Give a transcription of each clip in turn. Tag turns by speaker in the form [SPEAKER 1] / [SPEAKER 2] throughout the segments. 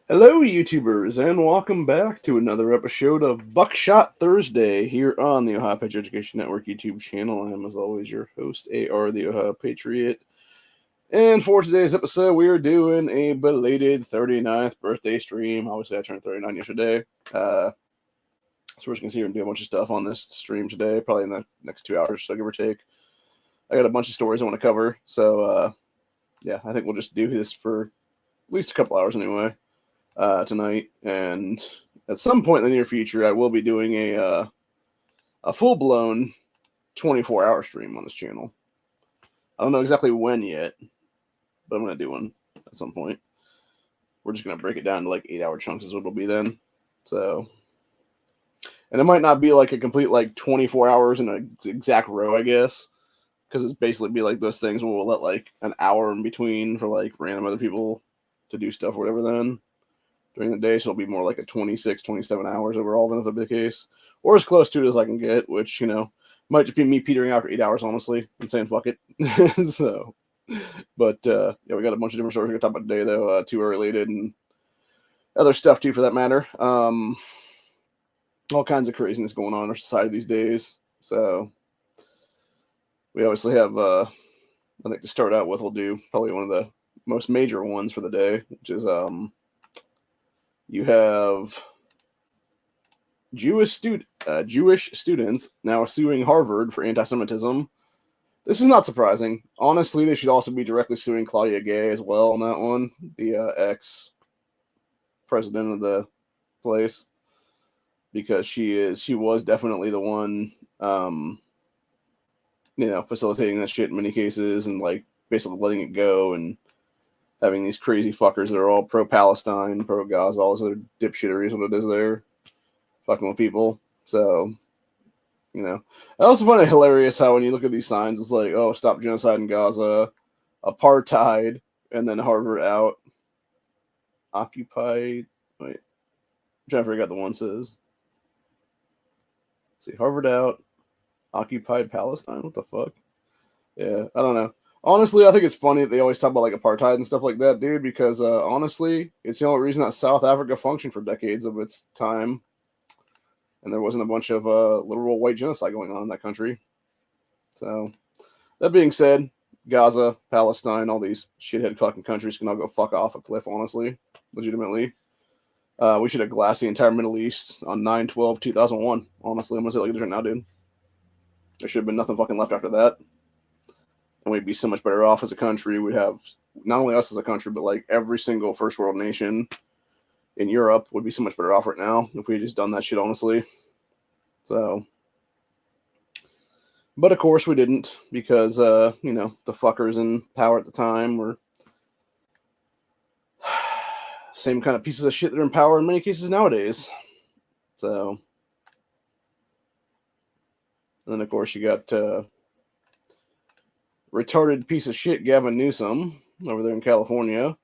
[SPEAKER 1] Hello, YouTubers, and welcome back to another episode of Buckshot Thursday here on the Ohio Patriot Education Network YouTube channel. I am, as always, your host, AR, the Ohio Patriot. And for today's episode, we are doing a belated 39th birthday stream. Obviously, I turned 39 yesterday. So we're just going to sit here and do a bunch of stuff on this stream today, probably in the next 2 hours, so give or take. I got a bunch of stories I want to cover, so yeah, I think we'll just do this for at least a couple hours anyway. Tonight, and at some point in the near future, I will be doing a full-blown 24-hour stream on this channel. I don't know exactly when yet, but I'm going to do one at some point. We're just going to break it down to like 8-hour chunks is what it'll be then. So, and it might not be like a complete like 24 hours in an exact row, I guess, because it's basically be like those things where we'll let like an hour in between for like random other people to do stuff or whatever then during the day, so it'll be more like a 26, 27 hours overall then if that'll be the case. Or as close to it as I can get, which, might just be me petering out for 8 hours, honestly, and saying fuck it. So, but, yeah, we got a bunch of different stories we're going to talk about today, though, tour related and other stuff, too, for that matter. All kinds of craziness going on in our society these days. So, we obviously have, I think to start out with, we'll do probably one of the most major ones for the day, which is, you have Jewish students now suing Harvard for anti-Semitism. This is not surprising. Honestly, they should also be directly suing Claudia Gay as well on that one, the ex-president of the place, because she was definitely the one, facilitating that shit in many cases and like basically letting it go and having these crazy fuckers that are all pro-Palestine, pro-Gaza, all this other dipshittery is what it is there, fucking with people. So, I also find it hilarious how when you look at these signs, it's like, oh, stop genocide in Gaza, apartheid, and then Harvard out, occupied, wait, I'm trying to figure out the one says. Let's see, Harvard out, occupied Palestine, what the fuck? Yeah, I don't know. Honestly, I think it's funny that they always talk about like apartheid and stuff like that, dude, because honestly, it's the only reason that South Africa functioned for decades of its time. And there wasn't a bunch of literal white genocide going on in that country. So, that being said, Gaza, Palestine, all these shithead fucking countries can all go fuck off a cliff, honestly, legitimately. We should have glassed the entire Middle East on 9/12/2001. Honestly, I'm going to say like it is right now, dude. There should have been nothing fucking left after that. And we'd be so much better off as a country. We'd have not only us as a country, but like every single first world nation in Europe would be so much better off right now if we had just done that shit, honestly. So, but of course we didn't because, the fuckers in power at the time were same kind of pieces of shit that are in power in many cases nowadays. So, and then of course you got, retarded piece of shit Gavin Newsom over there in California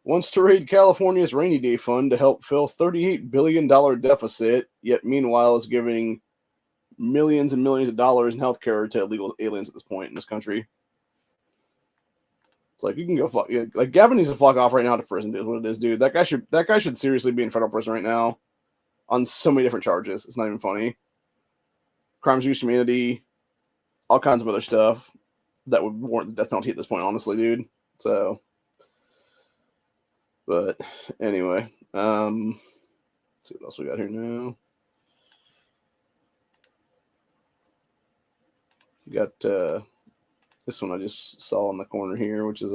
[SPEAKER 1] wants to raid California's rainy day fund to help fill $38 billion deficit, yet meanwhile is giving millions and millions of dollars in healthcare to illegal aliens at this point in this country. It's like, you can go fuck. Yeah, like, Gavin needs to fuck off right now to prison, dude. What it is, dude. That guy should seriously be in federal prison right now on so many different charges. It's not even funny. Crimes against humanity, all kinds of other stuff that would warrant the death penalty at this point, honestly, dude. So, but anyway, let's see what else we got here now. We got this one I just saw in the corner here, which is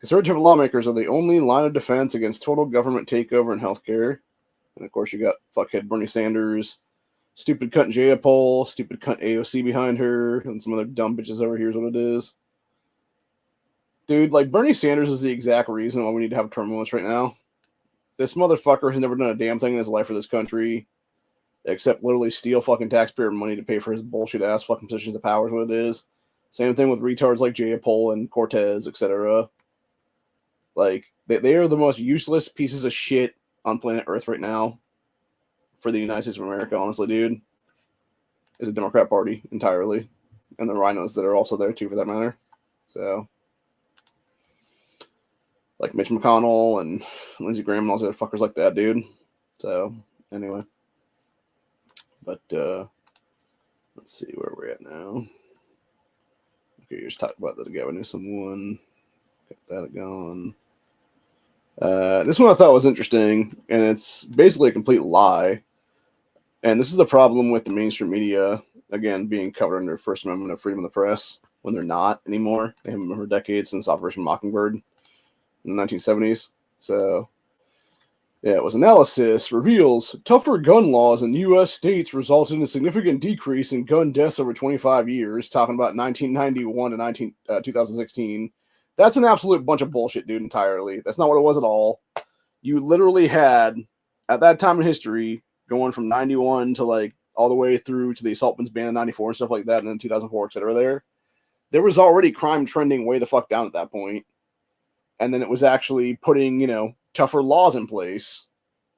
[SPEAKER 1] conservative lawmakers are the only line of defense against total government takeover in healthcare. And of course, you got fuckhead Bernie Sanders, stupid cunt Jayapol, stupid cunt AOC behind her, and some other dumb bitches over here is what it is. Dude, like, Bernie Sanders is the exact reason why we need to have a term limits right now. This motherfucker has never done a damn thing in his life for this country, except literally steal fucking taxpayer money to pay for his bullshit ass fucking positions of power is what it is. Same thing with retards like Jayapol and Cortez, etc. Like, they are the most useless pieces of shit on planet Earth right now for the United States of America, honestly, dude. Is the Democrat Party entirely. And the rhinos that are also there, too, for that matter. So, like Mitch McConnell and Lindsey Graham and all those other fuckers like that, dude. So anyway, but let's see where we're at now. Okay, just talk about the Gavin Newsom one. Got that going. This one I thought was interesting, and it's basically a complete lie. And this is the problem with the mainstream media, again, being covered under First Amendment of freedom of the press when they're not anymore. They haven't been for decades since Operation Mockingbird in the 1970s. So, yeah, it was analysis reveals tougher gun laws in U.S. states resulted in a significant decrease in gun deaths over 25 years, talking about 1991 to 2016. That's an absolute bunch of bullshit, dude, entirely. That's not what it was at all. You literally had, at that time in history, going from 91 to like all the way through to the assault weapons ban in 94 and stuff like that, and then 2004, et cetera, there was already crime trending way the fuck down at that point. And then it was actually putting, tougher laws in place.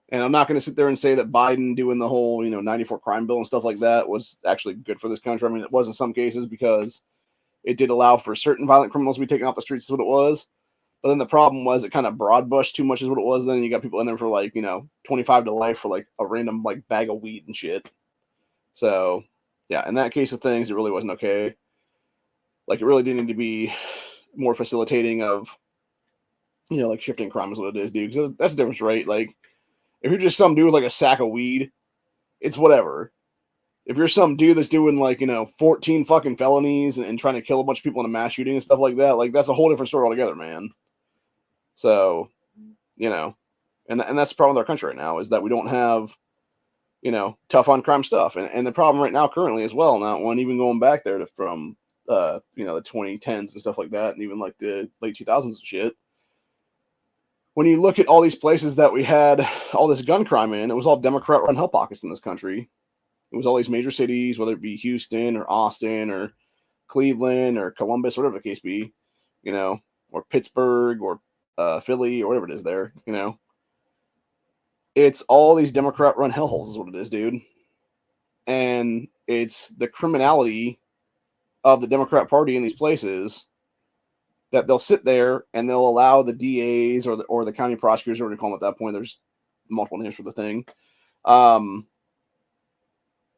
[SPEAKER 1] And I'm not going to sit there and say that Biden doing the whole, 94 crime bill and stuff like that was actually good for this country. I mean, it was in some cases because it did allow for certain violent criminals to be taken off the streets, is what it was. But then the problem was it kind of broad brushed too much is what it was. Then you got people in there for like, 25 to life for like a random like bag of weed and shit. So yeah, in that case of things, it really wasn't okay. Like it really did need to be more facilitating of, like shifting crime is what it is, dude. Because that's the difference, right? Like if you're just some dude with like a sack of weed, it's whatever. If you're some dude that's doing like, 14 fucking felonies and trying to kill a bunch of people in a mass shooting and stuff like that, like that's a whole different story altogether, man. So, and that's the problem with our country right now is that we don't have, tough on crime stuff. And the problem right now currently as well, not one even going back there from, the 2010s and stuff like that, and even like the late 2000s and shit. When you look at all these places that we had all this gun crime in, it was all Democrat-run hell pockets in this country. It was all these major cities, whether it be Houston or Austin or Cleveland or Columbus, whatever the case be, or Pittsburgh or Philly or whatever it is there, It's all these Democrat-run hellholes is what it is, dude. And it's the criminality of the Democrat Party in these places that they'll sit there and they'll allow the DAs or the county prosecutors, or what you call them at that point. There's multiple names for the thing.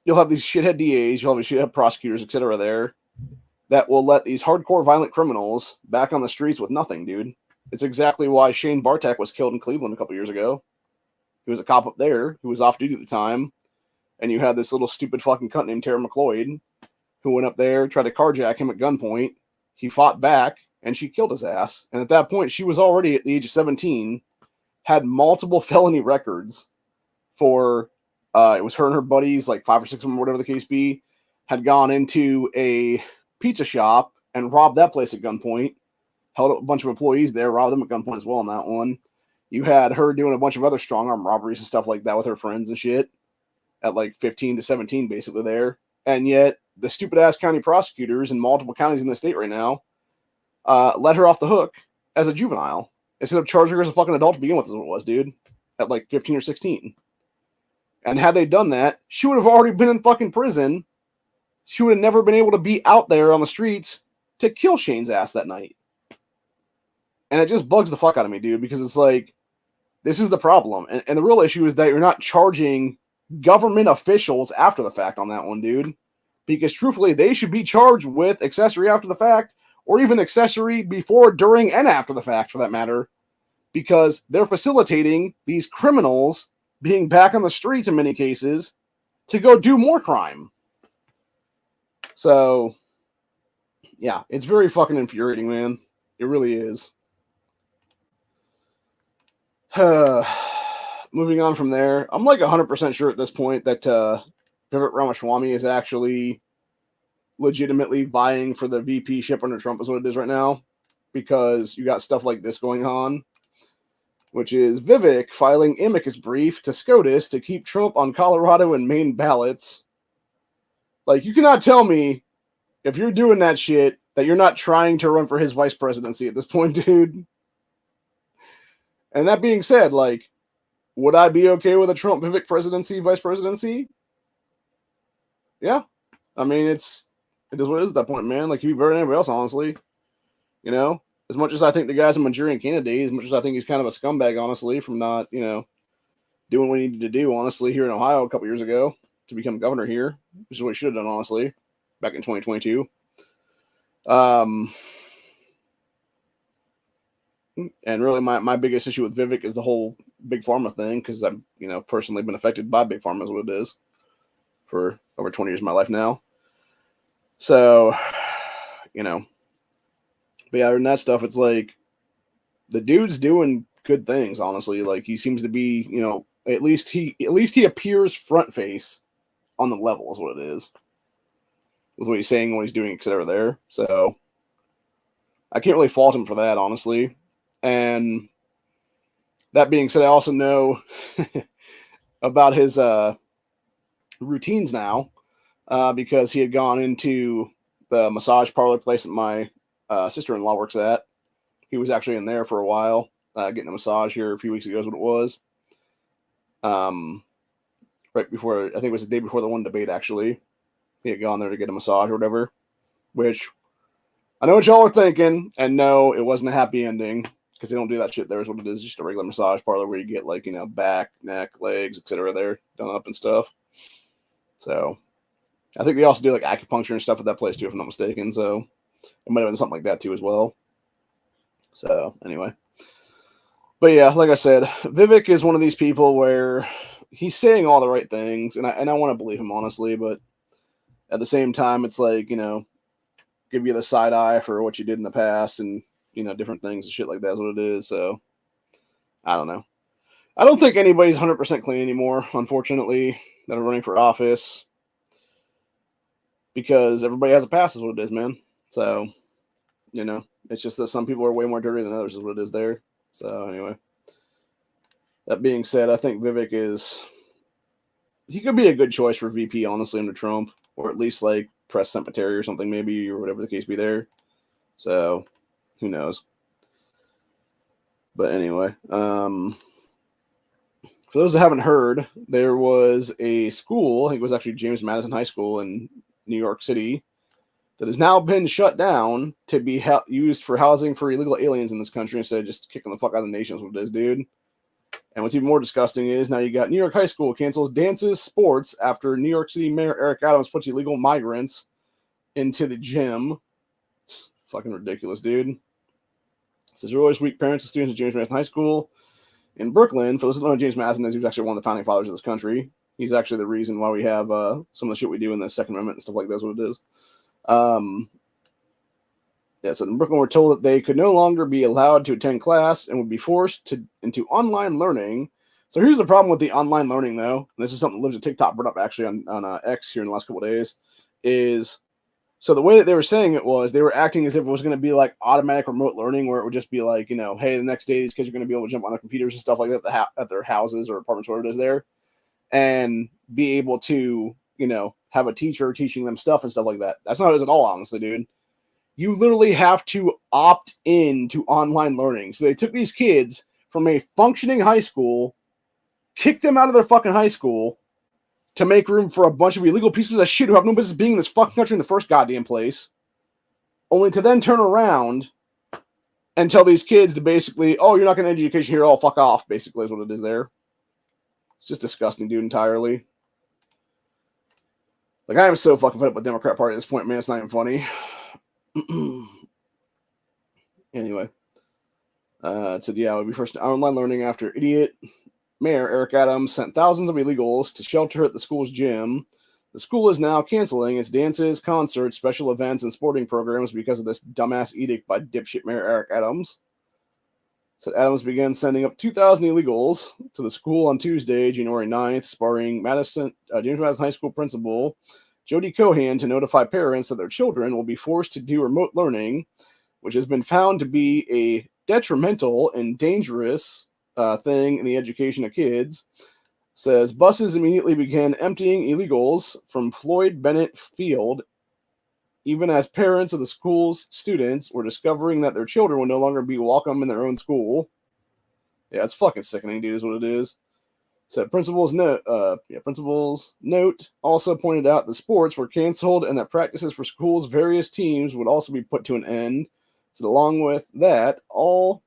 [SPEAKER 1] You'll have these shithead DAs, you'll have these shithead prosecutors, et cetera, there that will let these hardcore violent criminals back on the streets with nothing, dude. It's exactly why Shane Bartek was killed in Cleveland a couple years ago. He was a cop up there who was off duty at the time. And you had this little stupid fucking cunt named Tara McLeod who went up there, tried to carjack him at gunpoint. He fought back and she killed his ass. And at that point, she was already at the age of 17, had multiple felony records for, it was her and her buddies, like 5 or 6 of them, whatever the case be, had gone into a pizza shop and robbed that place at gunpoint, held up a bunch of employees there, robbed them at gunpoint as well on that one. You had her doing a bunch of other strong arm robberies and stuff like that with her friends and shit at like 15 to 17 basically there. And yet the stupid ass county prosecutors in multiple counties in the state right now let her off the hook as a juvenile instead of charging her as a fucking adult to begin with, is what it was, dude, at like 15 or 16. And had they done that, she would have already been in fucking prison. She would have never been able to be out there on the streets to kill Shane's ass that night. And it just bugs the fuck out of me, dude, because it's like, this is the problem. And the real issue is that you're not charging government officials after the fact on that one, dude. Because truthfully, they should be charged with accessory after the fact, or even accessory before, during, and after the fact, for that matter. Because they're facilitating these criminals being back on the streets in many cases to go do more crime. So, yeah, it's very fucking infuriating, man. It really is. Moving on from there, I'm like 100% sure at this point that Vivek Ramaswamy is actually legitimately vying for the VP ship under Trump is what it is right now, because you got stuff like this going on, which is Vivek filing amicus brief to SCOTUS to keep Trump on Colorado and Maine ballots. Like, you cannot tell me if you're doing that shit that you're not trying to run for his vice presidency at this point, dude. And that being said, like, would I be okay with a Trump Vivek presidency, vice presidency? Yeah. I mean, it is what it is at that point, man. Like, you'd be better than anybody else, honestly. As much as I think the guy's a Manchurian candidate, as much as I think he's kind of a scumbag, honestly, from not, doing what he needed to do, honestly, here in Ohio a couple years ago to become governor here, which is what he should have done, honestly, back in 2022. And really, my biggest issue with Vivek is the whole big pharma thing, because I've personally been affected by big pharma, is what it is, for over 20 years of my life now. So, but yeah, and that stuff, it's like the dude's doing good things, honestly. Like, he seems to be, at least he appears front face on the level, is what it is, with what he's saying, what he's doing, etc. There. So I can't really fault him for that, honestly. And that being said, I also know about his routines now, because he had gone into the massage parlor place that my sister-in-law works at. He was actually in there for a while, getting a massage here a few weeks ago is what it was. Right before, I think it was the day before the one debate, actually. He had gone there to get a massage or whatever, which I know what y'all are thinking, and no, it wasn't a happy ending, because they don't do that shit there, is what it is, just a regular massage parlor where you get, like, back, neck, legs, etc. there, done up and stuff. So I think they also do, like, acupuncture and stuff at that place, too, if I'm not mistaken, so it might have been something like that, too, as well. So, anyway. But yeah, like I said, Vivek is one of these people where he's saying all the right things, and I want to believe him, honestly, but at the same time, it's like, give you the side eye for what you did in the past, and, different things and shit like that is what it is, so I don't know. I don't think anybody's 100% clean anymore, unfortunately, that are running for office, because everybody has a past is what it is, man. So, it's just that some people are way more dirty than others is what it is there. So, anyway. That being said, I think Vivek he could be a good choice for VP, honestly, under Trump, or at least, like, press secretary or something, maybe, or whatever the case be there. So, who knows? But anyway, for those that haven't heard, there was a school, I think it was actually James Madison High School in New York City, that has now been shut down to be used for housing for illegal aliens in this country instead of just kicking the fuck out of the nation, is what it is, dude. And what's even more disgusting is now you got New York High School cancels dances, sports after New York City Mayor Eric Adams puts illegal migrants into the gym. It's fucking ridiculous, dude. It says, you're always weak parents and students at James Madison High School in Brooklyn. For those who don't know, James Madison is, he was actually one of the founding fathers of this country. He's actually the reason why we have some of the shit we do in the Second Amendment and stuff like that, is what it is. So in Brooklyn, we're told that they could no longer be allowed to attend class and would be forced into online learning. So here's the problem with the online learning, though. And this is something that Lives at TikTok brought up actually on X here in the last couple of days. So the way that they were saying it was they were acting as if it was going to be like automatic remote learning, where it would just be like, hey, the next day these kids are going to be able to jump on their computers and stuff like that at their houses or apartments, whatever it is there, and be able to, have a teacher teaching them stuff and stuff like that. That's not what it is at all, honestly, dude. You literally have to opt in to online learning. So they took these kids from a functioning high school, kicked them out of their fucking high school to make room for a bunch of illegal pieces of shit who have no business being in this fucking country in the first goddamn place, only to then turn around and tell these kids to basically, oh, you're not going to education here, oh, fuck off, basically is what it is there. It's just disgusting, dude, entirely. Like, I am so fucking fed up with the Democrat Party at this point, man. It's not even funny. Anyway, it said, yeah, it would be first online learning after idiot Mayor Eric Adams sent thousands of illegals to shelter at the school's gym. The school is now canceling its dances, concerts, special events, and sporting programs because of this dumbass edict by dipshit Mayor Eric Adams. So Adams began sending up 2,000 illegals to the school on Tuesday, January 9th, sparring James Madison High School principal Jody Cohan to notify parents that their children will be forced to do remote learning, which has been found to be a detrimental and dangerous thing in the education of kids. Says buses immediately began emptying illegals from Floyd Bennett Field, even as parents of the school's students were discovering that their children would no longer be welcome in their own school. Yeah, it's fucking sickening, dude, is what it is. So principal's note also pointed out the sports were canceled and that practices for school's various teams would also be put to an end. So along with all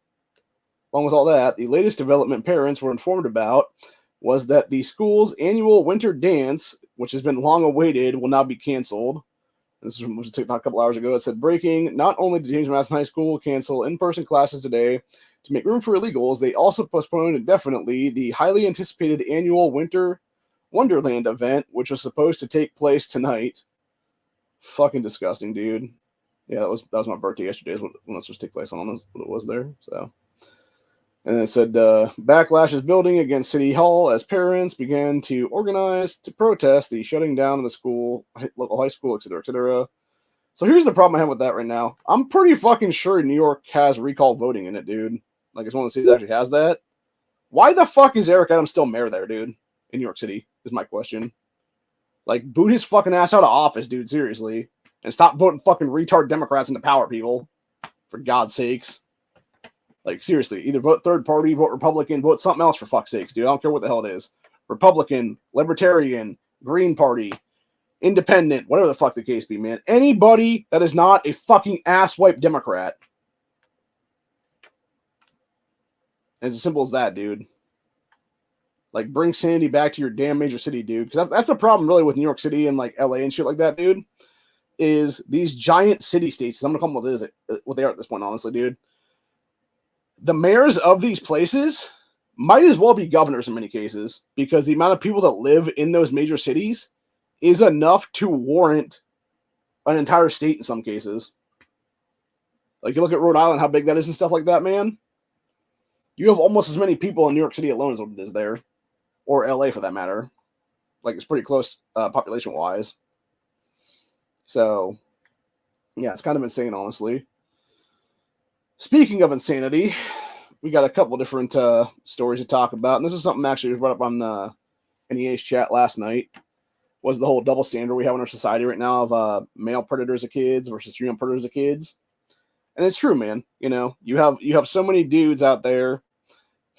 [SPEAKER 1] that, the latest development parents were informed about was that the school's annual winter dance, which has been long awaited, will now be canceled. This was a couple hours ago. It said, breaking, not only did James Madison High School cancel in-person classes today to make room for illegals, they also postponed indefinitely the highly anticipated annual Winter Wonderland event, which was supposed to take place tonight. Fucking disgusting, dude. Yeah, that was my birthday yesterday is when this was take place on. That's what it was there. So, and it said backlash is building against City Hall as parents began to organize to protest the shutting down of the school, local high school, etc., etc. So here's the problem I have with that right now. I'm pretty fucking sure New York has recall voting in it, dude. Like, it's one of the cities that actually has that. Why the fuck is Eric Adams still mayor there, dude? In New York City is my question. Like, boot his fucking ass out of office, dude. Seriously. And stop voting fucking retard Democrats into power, people. For God's sakes. Like, seriously. Either vote third party, vote Republican, vote something else for fuck's sakes, dude. I don't care what the hell it is. Republican, Libertarian, Green Party, Independent, whatever the fuck the case be, man. Anybody that is not a fucking asswipe Democrat. And it's as simple as that, dude. Like, bring sanity back to your damn major city, dude. Because that's the problem, really, with New York City and, like, LA and shit like that, dude. Is these giant city states. I'm going to call them what they are at this point, honestly, dude. The mayors of these places might as well be governors in many cases. Because the amount of people that live in those major cities is enough to warrant an entire state in some cases. Like, you look at Rhode Island, how big that is and stuff like that, man. You have almost as many people in New York City alone as what it is there. Or LA, for that matter. Like, it's pretty close population-wise. So, yeah, it's kind of insane, honestly. Speaking of insanity, we got a couple different stories to talk about. And this is something actually we brought up on NEA's chat last night. Was the whole double standard we have in our society right now of male predators of kids versus female predators of kids. And it's true, man. You know, you have so many dudes out there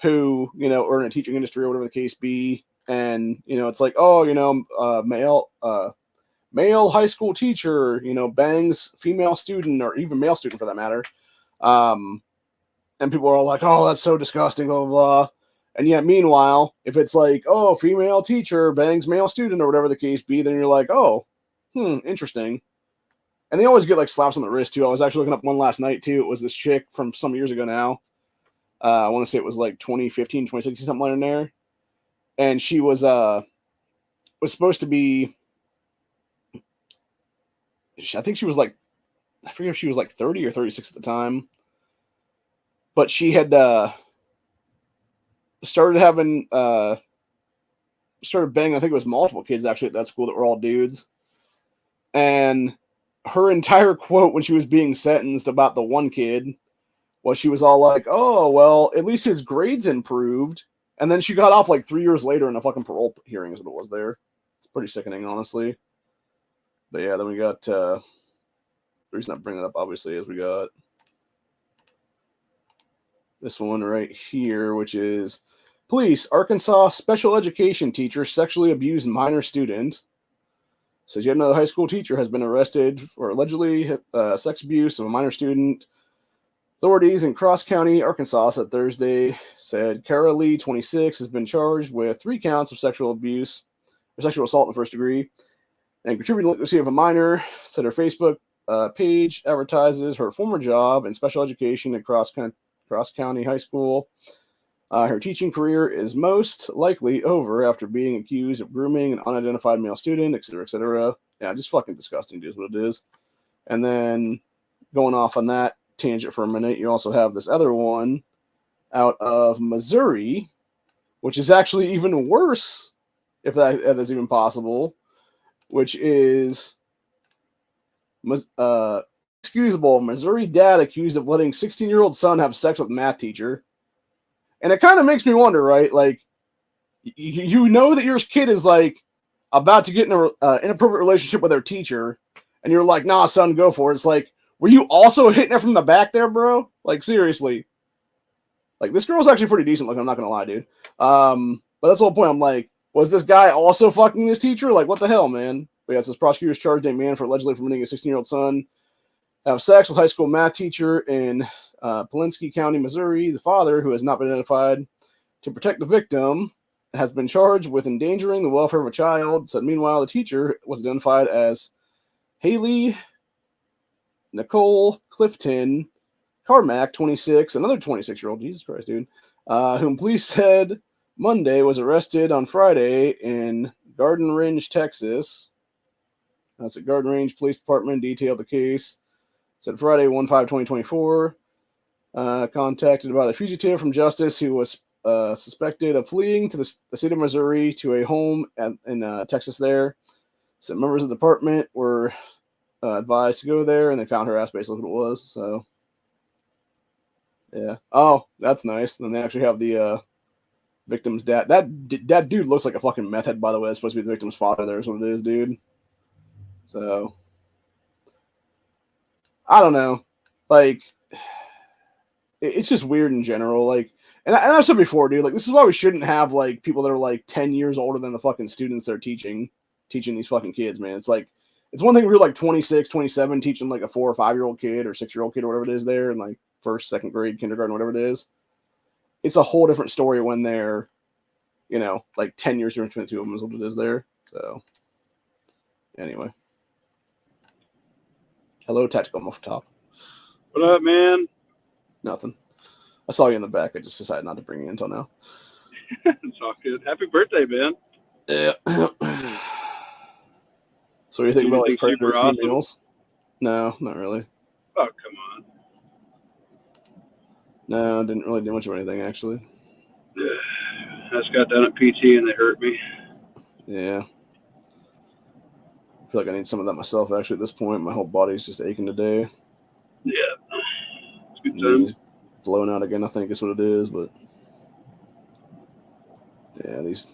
[SPEAKER 1] who, you know, are in a teaching industry or whatever the case be. And, you know, it's like, oh, you know, male high school teacher, you know, bangs female student or even male student for that matter. And people are all like, oh, that's so disgusting, blah, blah, blah. And yet, meanwhile, if it's like, oh, female teacher bangs male student or whatever the case be, then you're like, oh, interesting. And they always get like slaps on the wrist too. I was actually looking up one last night too. It was this chick from some years ago now. I want to say it was like 2015, 2016, something like in there. And she was supposed to be, I think she was like, I forget if she was like 30 or 36 at the time. But she had started banging, I think it was multiple kids actually at that school that were all dudes. And her entire quote when she was being sentenced about the one kid was she was all like, oh, well, at least his grades improved. And then she got off like 3 years later in a fucking parole hearing is what it was there. It's pretty sickening, honestly. But yeah, then we got, the reason I bring it up, obviously, is we got this one right here, which is police, Arkansas special education teacher sexually abused minor student. Says yet another high school teacher has been arrested for allegedly sex abuse of a minor student. Authorities in Cross County, Arkansas, said Thursday said Kara Lee, 26, has been charged with 3 counts of sexual abuse or sexual assault in the first degree and contributed to the literacy of a minor. Said her Facebook page advertises her former job in special education at Cross County High School. Her teaching career is most likely over after being accused of grooming an unidentified male student, etc., etc. Yeah, just fucking disgusting, dude, is what it is. And then going off on that tangent for a minute, you also have this other one out of Missouri, which is actually even worse, if that is even possible, which is excusable. Missouri dad accused of letting 16-year-old son have sex with math teacher. And it kind of makes me wonder, right? Like, you know that your kid is, like, about to get in an inappropriate relationship with their teacher, and you're like, nah, son, go for it. It's like, were you also hitting her from the back there, bro? Like, seriously. Like, this girl's actually pretty decent looking, I'm not going to lie, dude. But that's the whole point. I'm like, was this guy also fucking this teacher? Like, what the hell, man? But yeah, it says prosecutors charged a man for allegedly permitting a 16-year-old son have sex with high school math teacher in Polinsky County, Missouri. The father, who has not been identified to protect the victim, has been charged with endangering the welfare of a child. So meanwhile, the teacher was identified as Haley Nicole Clifton Carmack, 26, another 26-year-old, Jesus Christ, dude, whom police said Monday was arrested on Friday in Garden Range, Texas. That's at Garden Range Police Department detailed the case. Said Friday, 1/5/2024. Contacted about a fugitive from justice who was suspected of fleeing to the state of Missouri to a home in Texas there. So members of the department were advised to go there, and they found her ass, basically what it was. So, yeah. Oh, that's nice. Then they actually have the victim's dad. That dude looks like a fucking meth head, by the way. It's supposed to be the victim's father. There's what it is, dude. So, I don't know. Like, it's just weird in general. Like, and I've said before, dude, like, this is why we shouldn't have, like, people that are, like, 10 years older than the fucking students they're teaching these fucking kids, man. It's like, it's one thing if you're, like, 26, 27, teaching, like, a 4 or 5-year-old kid or 6-year-old kid or whatever it is there in, like, first, second grade, kindergarten, whatever it is. It's a whole different story when they're, you know, like, 10 years between the two of them is what it is there. So, anyway. Hello, Tactical Muff Top.
[SPEAKER 2] What up, man?
[SPEAKER 1] Nothing. I saw you in the back. I just decided not to bring you until now.
[SPEAKER 2] It's all good. Happy birthday, man.
[SPEAKER 1] Yeah. So what do you think about like predator females? Awesome? No, not really.
[SPEAKER 2] Oh, come on.
[SPEAKER 1] No, I didn't really do much of anything, actually.
[SPEAKER 2] I just got done at PT and they hurt me.
[SPEAKER 1] Yeah. I feel like I need some of that myself, actually, at this point. My whole body's just aching today.
[SPEAKER 2] Yeah. It's good
[SPEAKER 1] knees blown out again, I think is what it is, but yeah, these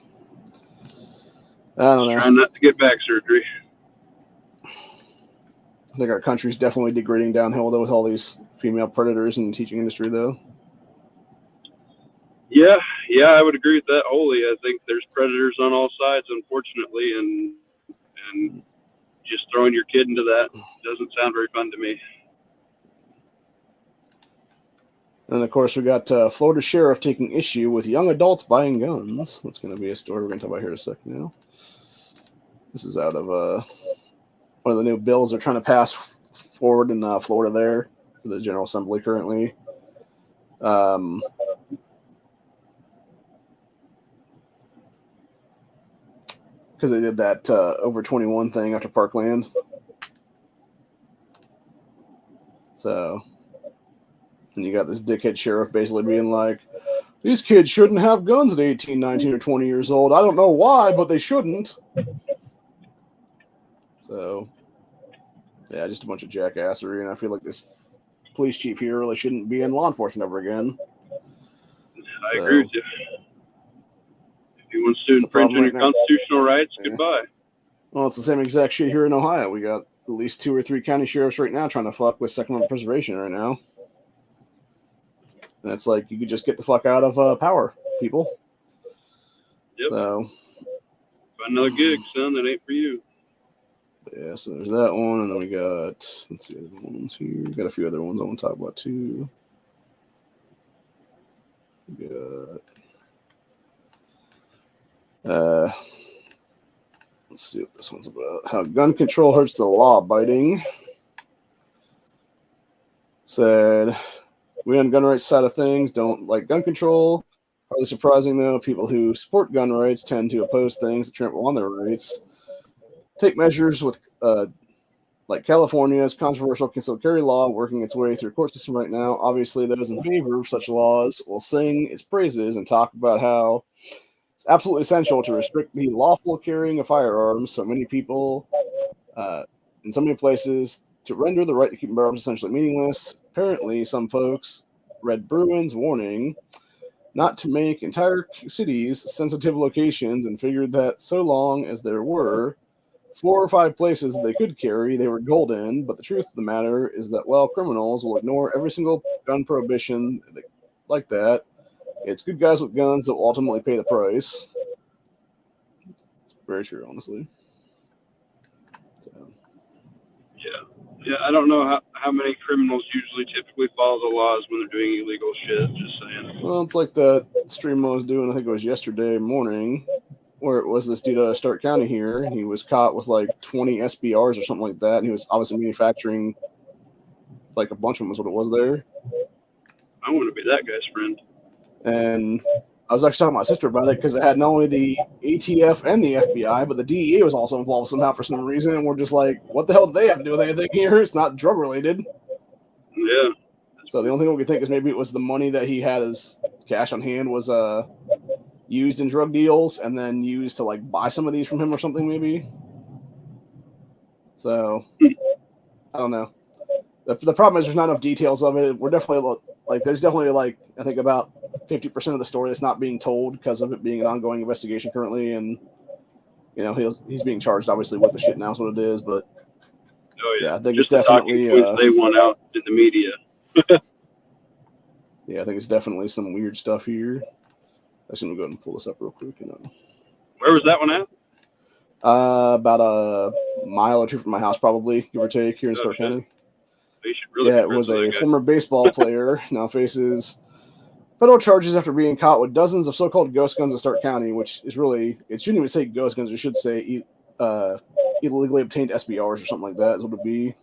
[SPEAKER 1] I don't know.
[SPEAKER 2] Trying not to get back surgery.
[SPEAKER 1] I think our country's definitely degrading downhill though with all these female predators in the teaching industry though.
[SPEAKER 2] Yeah, I would agree with that wholly. I think there's predators on all sides, unfortunately, and just throwing your kid into that doesn't sound very fun to me.
[SPEAKER 1] And of course, we got Florida sheriff taking issue with young adults buying guns. That's going to be a story we're going to talk about here in a second now. This is out of one of the new bills they're trying to pass forward in Florida there for the General Assembly currently. Because they did that over 21 thing after Parkland. So, and you got this dickhead sheriff basically being like, these kids shouldn't have guns at 18, 19, or 20 years old. I don't know why, but they shouldn't. So, yeah, just a bunch of jackassery. And I feel like this police chief here really shouldn't be in law enforcement ever again.
[SPEAKER 2] I agree with you. If he wants to infringe on your constitutional rights, goodbye.
[SPEAKER 1] Well, it's the same exact shit here in Ohio. We got at least 2 or 3 county sheriffs right now trying to fuck with Second Amendment preservation right now. And it's like, you could just get the fuck out of power, people.
[SPEAKER 2] Yep.
[SPEAKER 1] So,
[SPEAKER 2] find another gig, son. That ain't for you.
[SPEAKER 1] Yeah, so there's that one. And then we got, let's see, the ones here. We got a few other ones I want to talk about, too. We got, let's see what this one's about. How gun control hurts the law-abiding. Said, we on gun rights side of things don't like gun control. Hardly surprising, though. People who support gun rights tend to oppose things that trample on their rights. Take measures with, like California's controversial concealed carry law working its way through the court system right now. Obviously, those in favor of such laws will sing its praises and talk about how it's absolutely essential to restrict the lawful carrying of firearms. So many people, in so many places, to render the right to keep and bear arms essentially meaningless. Apparently, some folks read Bruin's warning not to make entire cities sensitive locations and figured that so long as there were 4 or 5 places that they could carry, they were golden. But the truth of the matter is that while criminals will ignore every single gun prohibition like that, it's good guys with guns that will ultimately pay the price. It's very true, honestly. So.
[SPEAKER 2] Yeah, I don't know how many criminals typically follow the laws when they're doing illegal shit. Just saying.
[SPEAKER 1] Well, it's like that stream I was doing, I think it was yesterday morning, where it was this dude out of Stark County here, and he was caught with like 20 SBRs or something like that, and he was obviously manufacturing like a bunch of them was what it was there.
[SPEAKER 2] I want to be that guy's friend.
[SPEAKER 1] And I was actually talking to my sister about it because it had not only the ATF and the FBI, but the DEA was also involved somehow for some reason. And we're just like, what the hell do they have to do with anything here? It's not drug related.
[SPEAKER 2] Yeah.
[SPEAKER 1] So the only thing we could think is maybe it was the money that he had as cash on hand was used in drug deals and then used to like buy some of these from him or something maybe. So I don't know. The problem is there's not enough details of it. We're definitely like there's definitely like I think about 50% of the story that's not being told because of it being an ongoing investigation currently, and you know he's being charged obviously with the shit now is what it is. But
[SPEAKER 2] yeah,
[SPEAKER 1] I think
[SPEAKER 2] just
[SPEAKER 1] it's definitely
[SPEAKER 2] they want out in the media.
[SPEAKER 1] Yeah, I think it's definitely some weird stuff here. I'm just gonna go ahead and pull this up real quick.
[SPEAKER 2] Where was that one at?
[SPEAKER 1] About a mile or two from my house, probably give or take, here in Stark County.
[SPEAKER 2] Really
[SPEAKER 1] it was a former baseball player. Now faces federal charges after being caught with dozens of so-called ghost guns in Stark County, which is really it shouldn't even say ghost guns. It should say illegally obtained SBRs or something like that. Is what it'd be.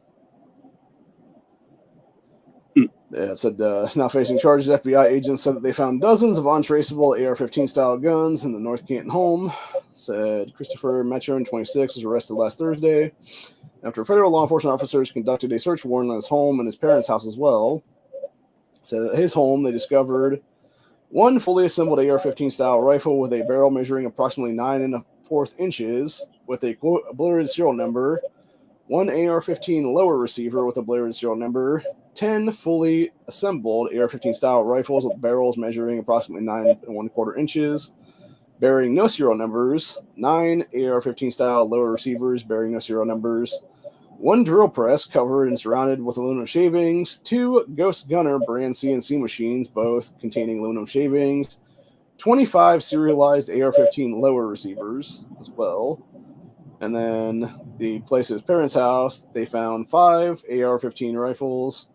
[SPEAKER 1] Yeah, it said now facing charges. FBI agents said that they found dozens of untraceable AR-15 style guns in the North Canton home. Said Christopher Metron, 26, was arrested last Thursday after federal law enforcement officers conducted a search warrant on his home and his parents' house as well. Said at his home they discovered one fully assembled AR-15 style rifle with a barrel measuring approximately 9 1/4 inches with a quote obliterated serial number, one AR-15 lower receiver with a obliterated serial number, 10 fully assembled AR-15 style rifles with barrels measuring approximately 9 1/4 inches, bearing no serial numbers, 9 AR-15 style lower receivers bearing no serial numbers, one drill press covered and surrounded with aluminum shavings, 2 Ghost Gunner brand CNC machines, both containing aluminum shavings, 25 serialized AR-15 lower receivers as well. And then the place at his parents' house, they found 5 AR-15 rifles,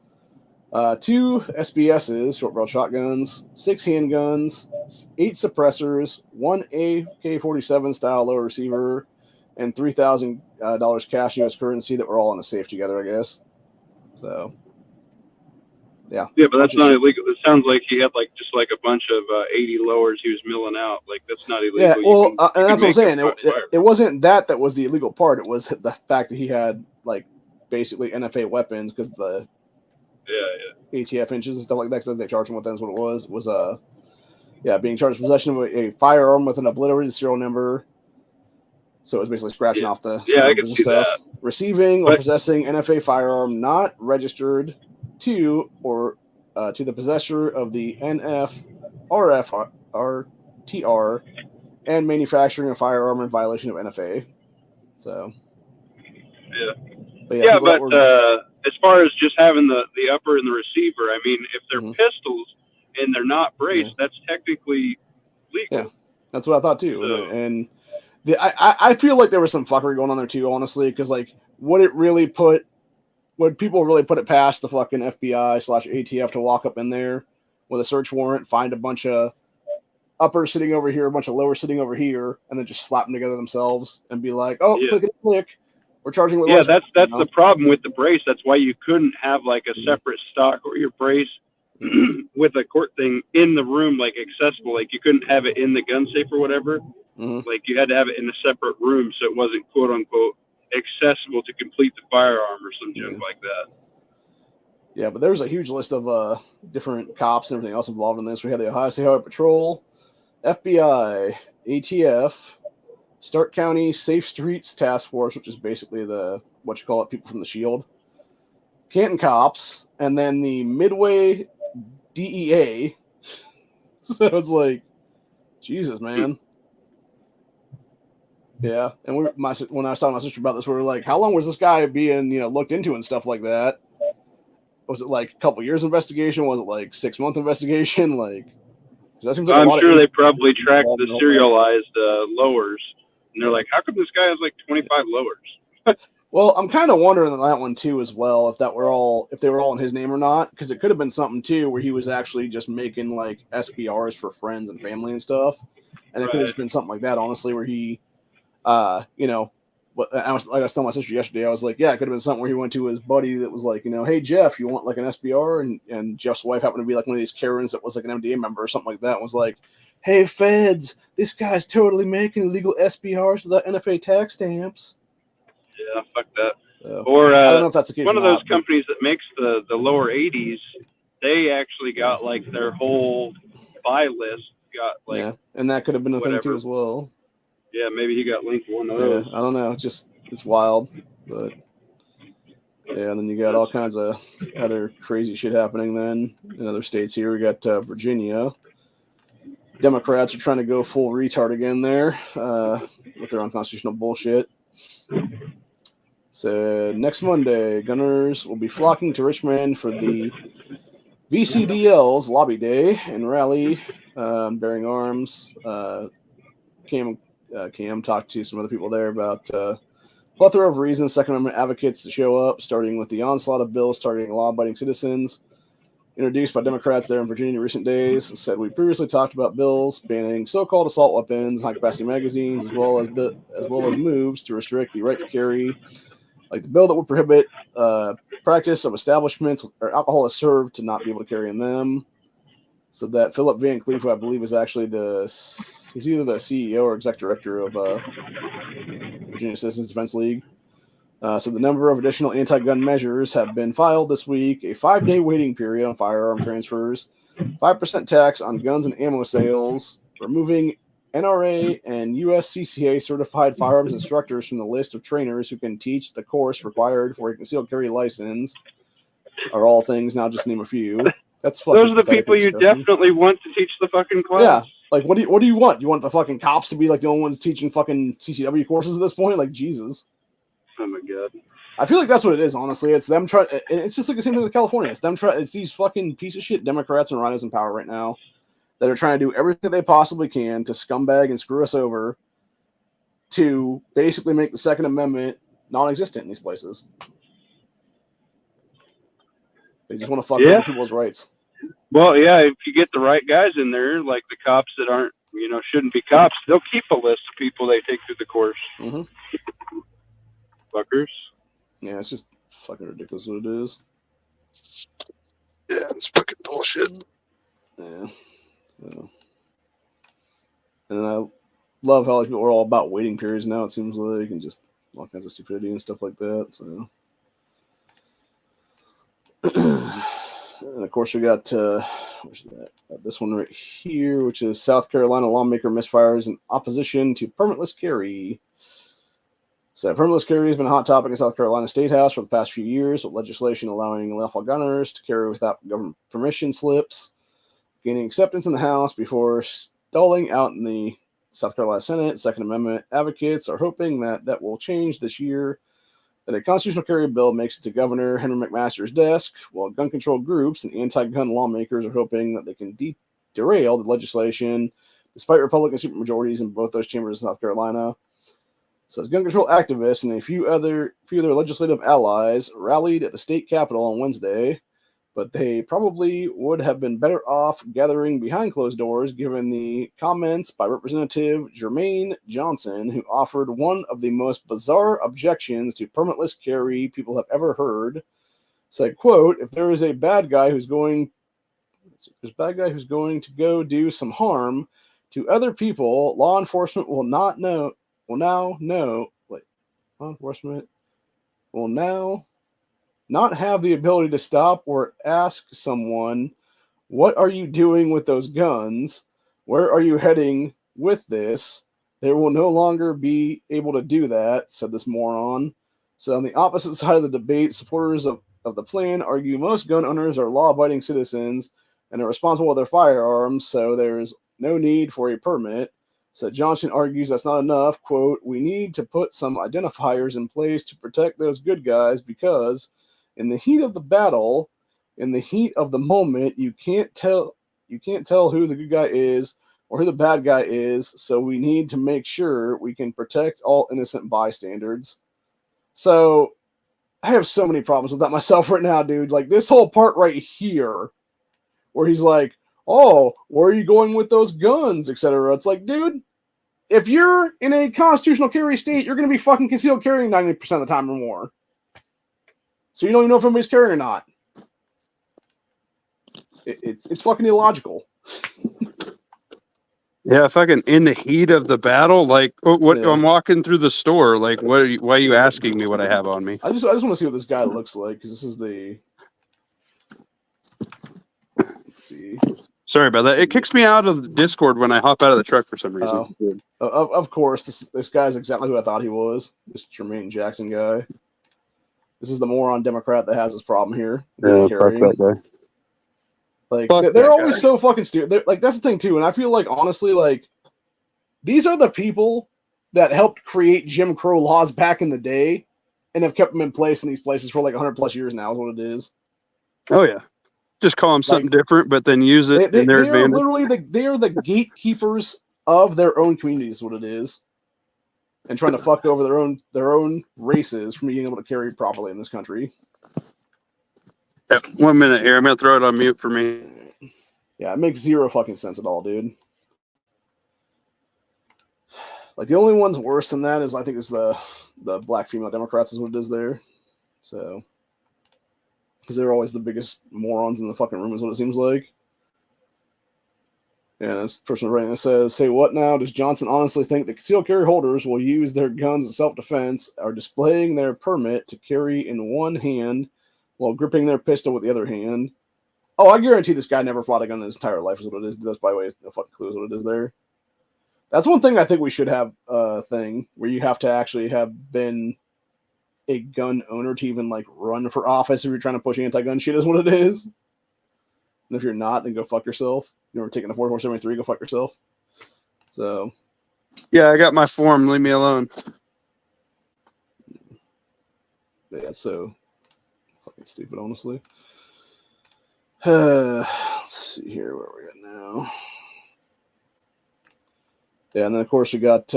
[SPEAKER 1] 2 SBSs, short barrel shotguns, 6 handguns, 8 suppressors, 1 AK-47 style lower receiver, and $3,000 cash U.S. currency that were all in a safe together, I guess. So, yeah.
[SPEAKER 2] Yeah, but that's not illegal. It sounds like he had just a bunch of 80 lowers he was milling out. Like, that's not illegal.
[SPEAKER 1] Yeah, well, and that's what I'm saying. It wasn't that was the illegal part. It was the fact that he had, basically NFA weapons because the ATF inches and stuff like that, because they charged him with that's what it was. It was, being charged with possession of a firearm with an obliterated serial number. So it was basically scratching off the
[SPEAKER 2] I can see
[SPEAKER 1] stuff.
[SPEAKER 2] that.
[SPEAKER 1] Receiving or possessing NFA firearm not registered to or to the possessor of the NF RFRTR and manufacturing a firearm in violation of NFA. So
[SPEAKER 2] but as far as just having the upper and the receiver, I mean, if they're pistols and they're not braced, that's technically legal.
[SPEAKER 1] Yeah, that's what I thought too. So. And I feel like there was some fuckery going on there too, honestly, because would people really put it past the fucking FBI/ATF to walk up in there with a search warrant, find a bunch of uppers sitting over here, a bunch of lowers sitting over here, and then just slap them together themselves and be like, click. We're charging with
[SPEAKER 2] that's the problem with the brace. That's why you couldn't have a separate stock or your brace with a court thing in the room, accessible. You couldn't have it in the gun safe or whatever. You had to have it in a separate room so it wasn't quote unquote accessible to complete the firearm or some junk like that.
[SPEAKER 1] Yeah, but there was a huge list of different cops and everything else involved in this. We had the Ohio State Highway Patrol, FBI, ATF, Stark County Safe Streets Task Force, which is basically people from the Shield, Canton Cops, and then the Midway DEA. So it's Jesus, man. Yeah, and when I was talking to my sister about this, we were like, how long was this guy being, looked into and stuff like that? Was it a couple years investigation? Was it 6-month investigation? That seems like
[SPEAKER 2] I'm sure they probably tracked the serialized lowers, and they're like, how come this guy has 25 lowers?
[SPEAKER 1] Well, I'm kind of wondering on that one too, as well, if they were all in his name or not, because it could have been something too where he was actually just making like SBRs for friends and family and stuff, and it could have
[SPEAKER 2] Right.
[SPEAKER 1] just been something like that, honestly, where he, you know, what I was telling my sister yesterday, I was like, yeah, it could have been something where he went to his buddy that was like, hey Jeff, you want like an SBR, and Jeff's wife happened to be like one of these Karens that was like an MDA member or something like that, and was like, hey feds, this guy's totally making illegal SBRs without NFA tax stamps.
[SPEAKER 2] Yeah, fuck that.
[SPEAKER 1] So,
[SPEAKER 2] Or
[SPEAKER 1] I don't know if that's the case.
[SPEAKER 2] one
[SPEAKER 1] or
[SPEAKER 2] of those
[SPEAKER 1] not,
[SPEAKER 2] companies that makes the lower 80s, they actually got like their whole buy list got like
[SPEAKER 1] yeah, and that could have been a thing too
[SPEAKER 2] whatever.
[SPEAKER 1] as well.
[SPEAKER 2] Yeah, maybe he got linked to one of
[SPEAKER 1] Yeah,
[SPEAKER 2] those.
[SPEAKER 1] I don't know. It's wild, but yeah. And then you got all kinds of other crazy shit happening. Then in other states here, we got Virginia. Democrats are trying to go full retard again there with their unconstitutional bullshit. So next Monday, gunners will be flocking to Richmond for the VCDL's lobby day and rally, bearing arms. Cam talked to some other people there about plethora of reasons Second Amendment advocates to show up, starting with the onslaught of bills targeting law-abiding citizens introduced by Democrats there in Virginia in recent days. Said we previously talked about bills banning so-called assault weapons, high-capacity magazines, as well as moves to restrict the right to carry, like the bill that would prohibit practice of establishments where alcohol is served to not be able to carry in them. So that Philip Van Cleef, who I believe is actually he's either the CEO or exec director of Virginia Citizens Defense League. So the number of additional anti-gun measures have been filed this week, a 5-day waiting period on firearm transfers, 5% tax on guns and ammo sales, removing NRA and USCCA certified firearms instructors from the list of trainers who can teach the course required for a concealed carry license, are all things now just name a few. That's fucking
[SPEAKER 2] Those are the people you definitely want to teach the fucking class.
[SPEAKER 1] Yeah. Like, what do you want? You want the fucking cops to be like the only ones teaching fucking CCW courses at this point? Like, Jesus.
[SPEAKER 2] Oh my god.
[SPEAKER 1] I feel like that's what it is, honestly. It's them trying. It's just like the same thing with California. It's them trying. It's these fucking piece of shit Democrats and rhinos in power right now that are trying to do everything they possibly can to scumbag and screw us over to basically make the Second Amendment non-existent in these places. They just want to fuck over people's rights.
[SPEAKER 2] Well, yeah, if you get the right guys in there, like the cops that aren't, shouldn't be cops, they'll keep a list of people they take through the course.
[SPEAKER 1] Mm-hmm.
[SPEAKER 2] Fuckers.
[SPEAKER 1] Yeah, it's just fucking ridiculous what it is.
[SPEAKER 2] Yeah, it's fucking bullshit.
[SPEAKER 1] Yeah. So. And I love how like people are all about waiting periods now, it seems like, and just all kinds of stupidity and stuff like that. So. And of course, we got this one right here, which is South Carolina lawmaker misfires in opposition to permitless carry. So, permitless carry has been a hot topic in South Carolina State House for the past few years, with legislation allowing lawful gunners to carry without government permission slips, gaining acceptance in the House before stalling out in the South Carolina Senate. Second Amendment advocates are hoping that will change this year. That a constitutional carry bill makes it to Governor Henry McMaster's desk, while gun control groups and anti-gun lawmakers are hoping that they can derail the legislation, despite Republican supermajorities in both those chambers in South Carolina. So, gun control activists and a few other legislative allies rallied at the state capitol on Wednesday, but they probably would have been better off gathering behind closed doors, given the comments by Representative Jermaine Johnson, who offered one of the most bizarre objections to permitless carry people have ever heard. Said, quote, if there is a bad guy who's going to go do some harm to other people, law enforcement will now not have the ability to stop or ask someone, what are you doing with those guns? Where are you heading with this? They will no longer be able to do that, said this moron. So on the opposite side of the debate, supporters of the plan argue most gun owners are law-abiding citizens and are responsible with their firearms, so there's no need for a permit. So Johnson argues that's not enough. Quote, we need to put some identifiers in place to protect those good guys because in the heat of the battle, in the heat of the moment, you can't tell who the good guy is or who the bad guy is. So we need to make sure we can protect all innocent bystanders. So I have so many problems with that myself right now, dude. Like this whole part right here, where he's like, "Oh, where are you going with those guns, etc." It's like, dude, if you're in a constitutional carry state, you're going to be fucking concealed carrying 90% of the time or more. So you don't even know if anybody's carrying or not. It's fucking illogical.
[SPEAKER 2] Yeah, fucking in the heat of the battle, like what?
[SPEAKER 1] Yeah.
[SPEAKER 2] I'm walking through the store, like why are you asking me what I have on me?
[SPEAKER 1] I just want to see what this guy looks like because this is the. Let's see.
[SPEAKER 2] Sorry about that. It kicks me out of the Discord when I hop out of the truck for some reason.
[SPEAKER 1] Of course, this guy's exactly who I thought he was. This Jermaine Jackson guy. This is the moron Democrat that has this problem here.
[SPEAKER 2] Yeah, fuck that guy.
[SPEAKER 1] Like they're always so fucking stupid. Like that's the thing too, and I feel like honestly, like these are the people that helped create Jim Crow laws back in the day, and have kept them in place in these places for like 100+ years now. Is what it is.
[SPEAKER 2] Oh yeah, just call them something different, but then use it in their advantage.
[SPEAKER 1] Are literally they are the gatekeepers of their own communities. Is what it is, and trying to fuck over their own races from being able to carry properly in this country.
[SPEAKER 2] 1 minute here. I'm gonna throw it on mute for me.
[SPEAKER 1] Yeah, it makes zero fucking sense at all, dude. Like the only one's worse than that is I think it's the black female Democrats is what it is there. So because they're always the biggest morons in the fucking room is what it seems like. Yeah, this person writing this says, "Say what now? Does Johnson honestly think that concealed carry holders will use their guns in self-defense or displaying their permit to carry in one hand while gripping their pistol with the other hand?" Oh, I guarantee this guy never fought a gun in his entire life is what it is. That's by the way, no fucking clue is what it is there. That's one thing I think we should have a thing where you have to actually have been a gun owner to even like run for office if you're trying to push anti-gun shit is what it is. And if you're not, then go fuck yourself. You know, taking the 4473, go fuck yourself. So
[SPEAKER 2] yeah, I got my form. Leave me alone.
[SPEAKER 1] Yeah, it's so fucking stupid, honestly. Let's see here where we're at now. Yeah, and then of course we got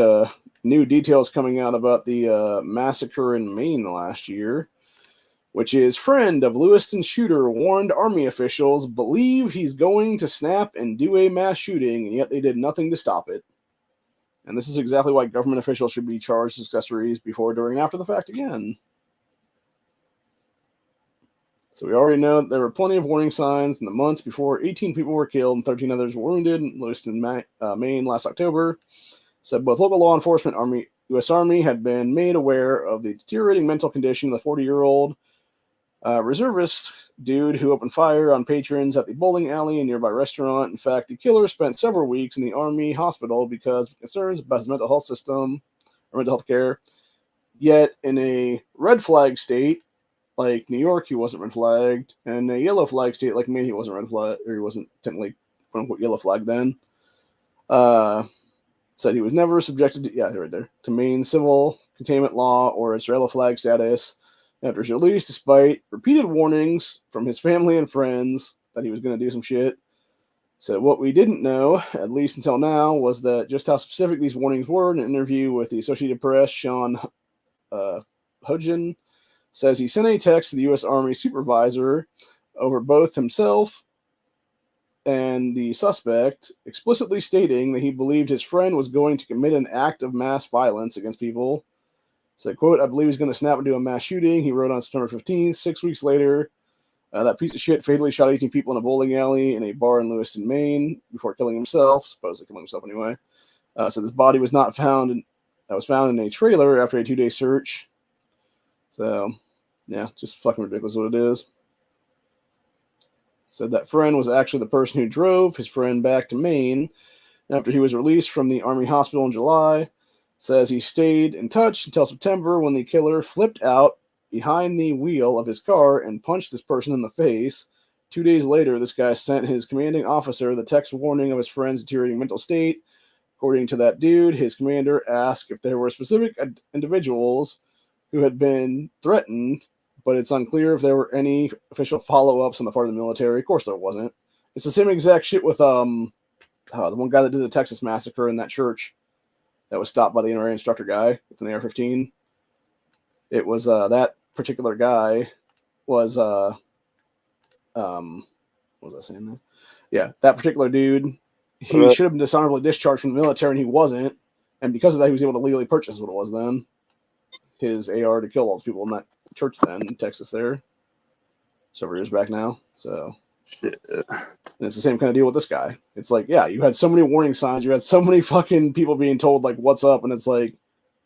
[SPEAKER 1] new details coming out about the massacre in Maine last year, which is friend of Lewiston shooter warned Army officials believe he's going to snap and do a mass shooting, and yet they did nothing to stop it. And this is exactly why government officials should be charged as accessories before, during, and after the fact again. So we already know that there were plenty of warning signs in the months before 18 people were killed and 13 others were wounded in Lewiston, Maine last October. Said both local law enforcement, U.S. Army had been made aware of the deteriorating mental condition of the 40-year-old reservist dude who opened fire on patrons at the bowling alley and nearby restaurant. In fact, the killer spent several weeks in the Army hospital because of concerns about his mental health system or mental health care. Yet in a red flag state like New York, he wasn't red flagged, and a yellow flag state like Maine, he wasn't red flag, or he wasn't technically quote unquote yellow flag then. Said he was never subjected to, right there, to Maine civil containment law or its yellow flag status after his release, despite repeated warnings from his family and friends that he was going to do some shit. So what we didn't know, at least until now, was that just how specific these warnings were. In an interview with the Associated Press, Sean Hudgen says he sent a text to the U.S. Army supervisor over both himself and the suspect, explicitly stating that he believed his friend was going to commit an act of mass violence against people. Said, quote, "I believe he's going to snap and do a mass shooting," he wrote on September 15th. 6 weeks later, that piece of shit fatally shot 18 people in a bowling alley in a bar in Lewiston, Maine, before killing himself, supposedly killing himself anyway. So this body was not found, that was found in a trailer after a 2-day search. So, yeah, just fucking ridiculous what it is. Said that friend was actually the person who drove his friend back to Maine after he was released from the Army hospital in July. Says he stayed in touch until September when the killer flipped out behind the wheel of his car and punched this person in the face. 2 days later, this guy sent his commanding officer the text warning of his friend's deteriorating mental state. According to that dude, his commander asked if there were specific individuals who had been threatened, but it's unclear if there were any official follow-ups on the part of the military. Of course there wasn't. It's the same exact shit with the one guy that did the Texas massacre in that church that was stopped by the NRA instructor guy from the AR-15. It was that particular guy was what was I saying now? Yeah, that particular dude, he should have been dishonorably discharged from the military, and he wasn't. And because of that, he was able to legally purchase what it was then. His AR to kill all those people in that church then in Texas there. Several years back now. So
[SPEAKER 3] shit.
[SPEAKER 1] And it's the same kind of deal with this guy. It's like, yeah, you had so many warning signs, you had so many fucking people being told like what's up, and it's like,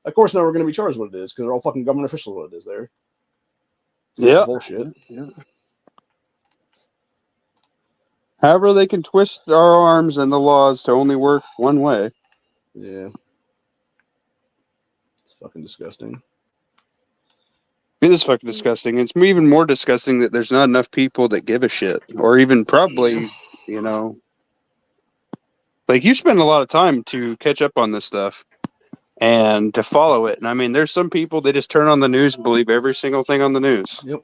[SPEAKER 1] of course now we're gonna be charged what it is, because they're all fucking government officials what it is there.
[SPEAKER 3] Yeah.
[SPEAKER 1] Bullshit.
[SPEAKER 3] Yeah. However, they can twist our arms and the laws to only work one way.
[SPEAKER 1] Yeah. It's fucking disgusting.
[SPEAKER 3] It is fucking disgusting. It's even more disgusting that there's not enough people that give a shit. Or even probably, you know, like you spend a lot of time to catch up on this stuff and to follow it. And I mean, there's some people, they just turn on the news and believe every single thing on the news.
[SPEAKER 1] Yep.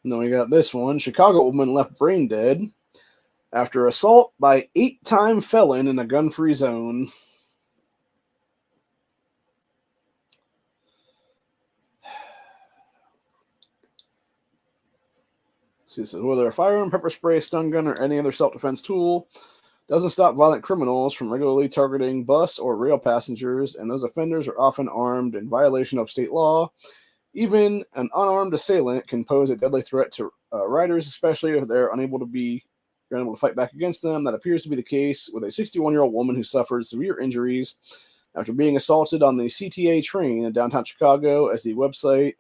[SPEAKER 1] And then we got this one. Chicago woman left brain dead after assault by 8-time felon in a gun-free zone. So it says, whether a firearm, pepper spray, stun gun, or any other self-defense tool doesn't stop violent criminals from regularly targeting bus or rail passengers, and those offenders are often armed in violation of state law. Even an unarmed assailant can pose a deadly threat to riders, especially if they're unable to fight back against them. That appears to be the case with a 61-year-old woman who suffered severe injuries after being assaulted on the CTA train in downtown Chicago. As the website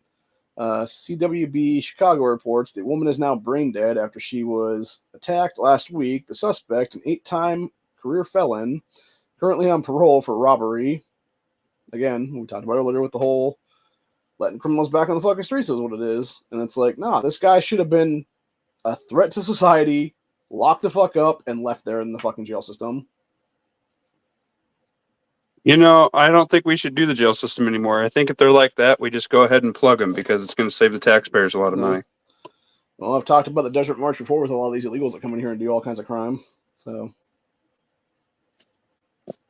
[SPEAKER 1] CWB Chicago reports, the woman is now brain dead after she was attacked last week. The suspect, an 8-time career felon, currently on parole for robbery. Again, we talked about earlier with the whole letting criminals back on the fucking streets is what it is. And it's like, nah, this guy should have been a threat to society, locked the fuck up, and left there in the fucking jail system.
[SPEAKER 3] You know, I don't think we should do the jail system anymore. I think if they're like that, we just go ahead and plug them because it's going to save the taxpayers a lot of money.
[SPEAKER 1] Well, I've talked about the Desert March before with a lot of these illegals that come in here and do all kinds of crime. So,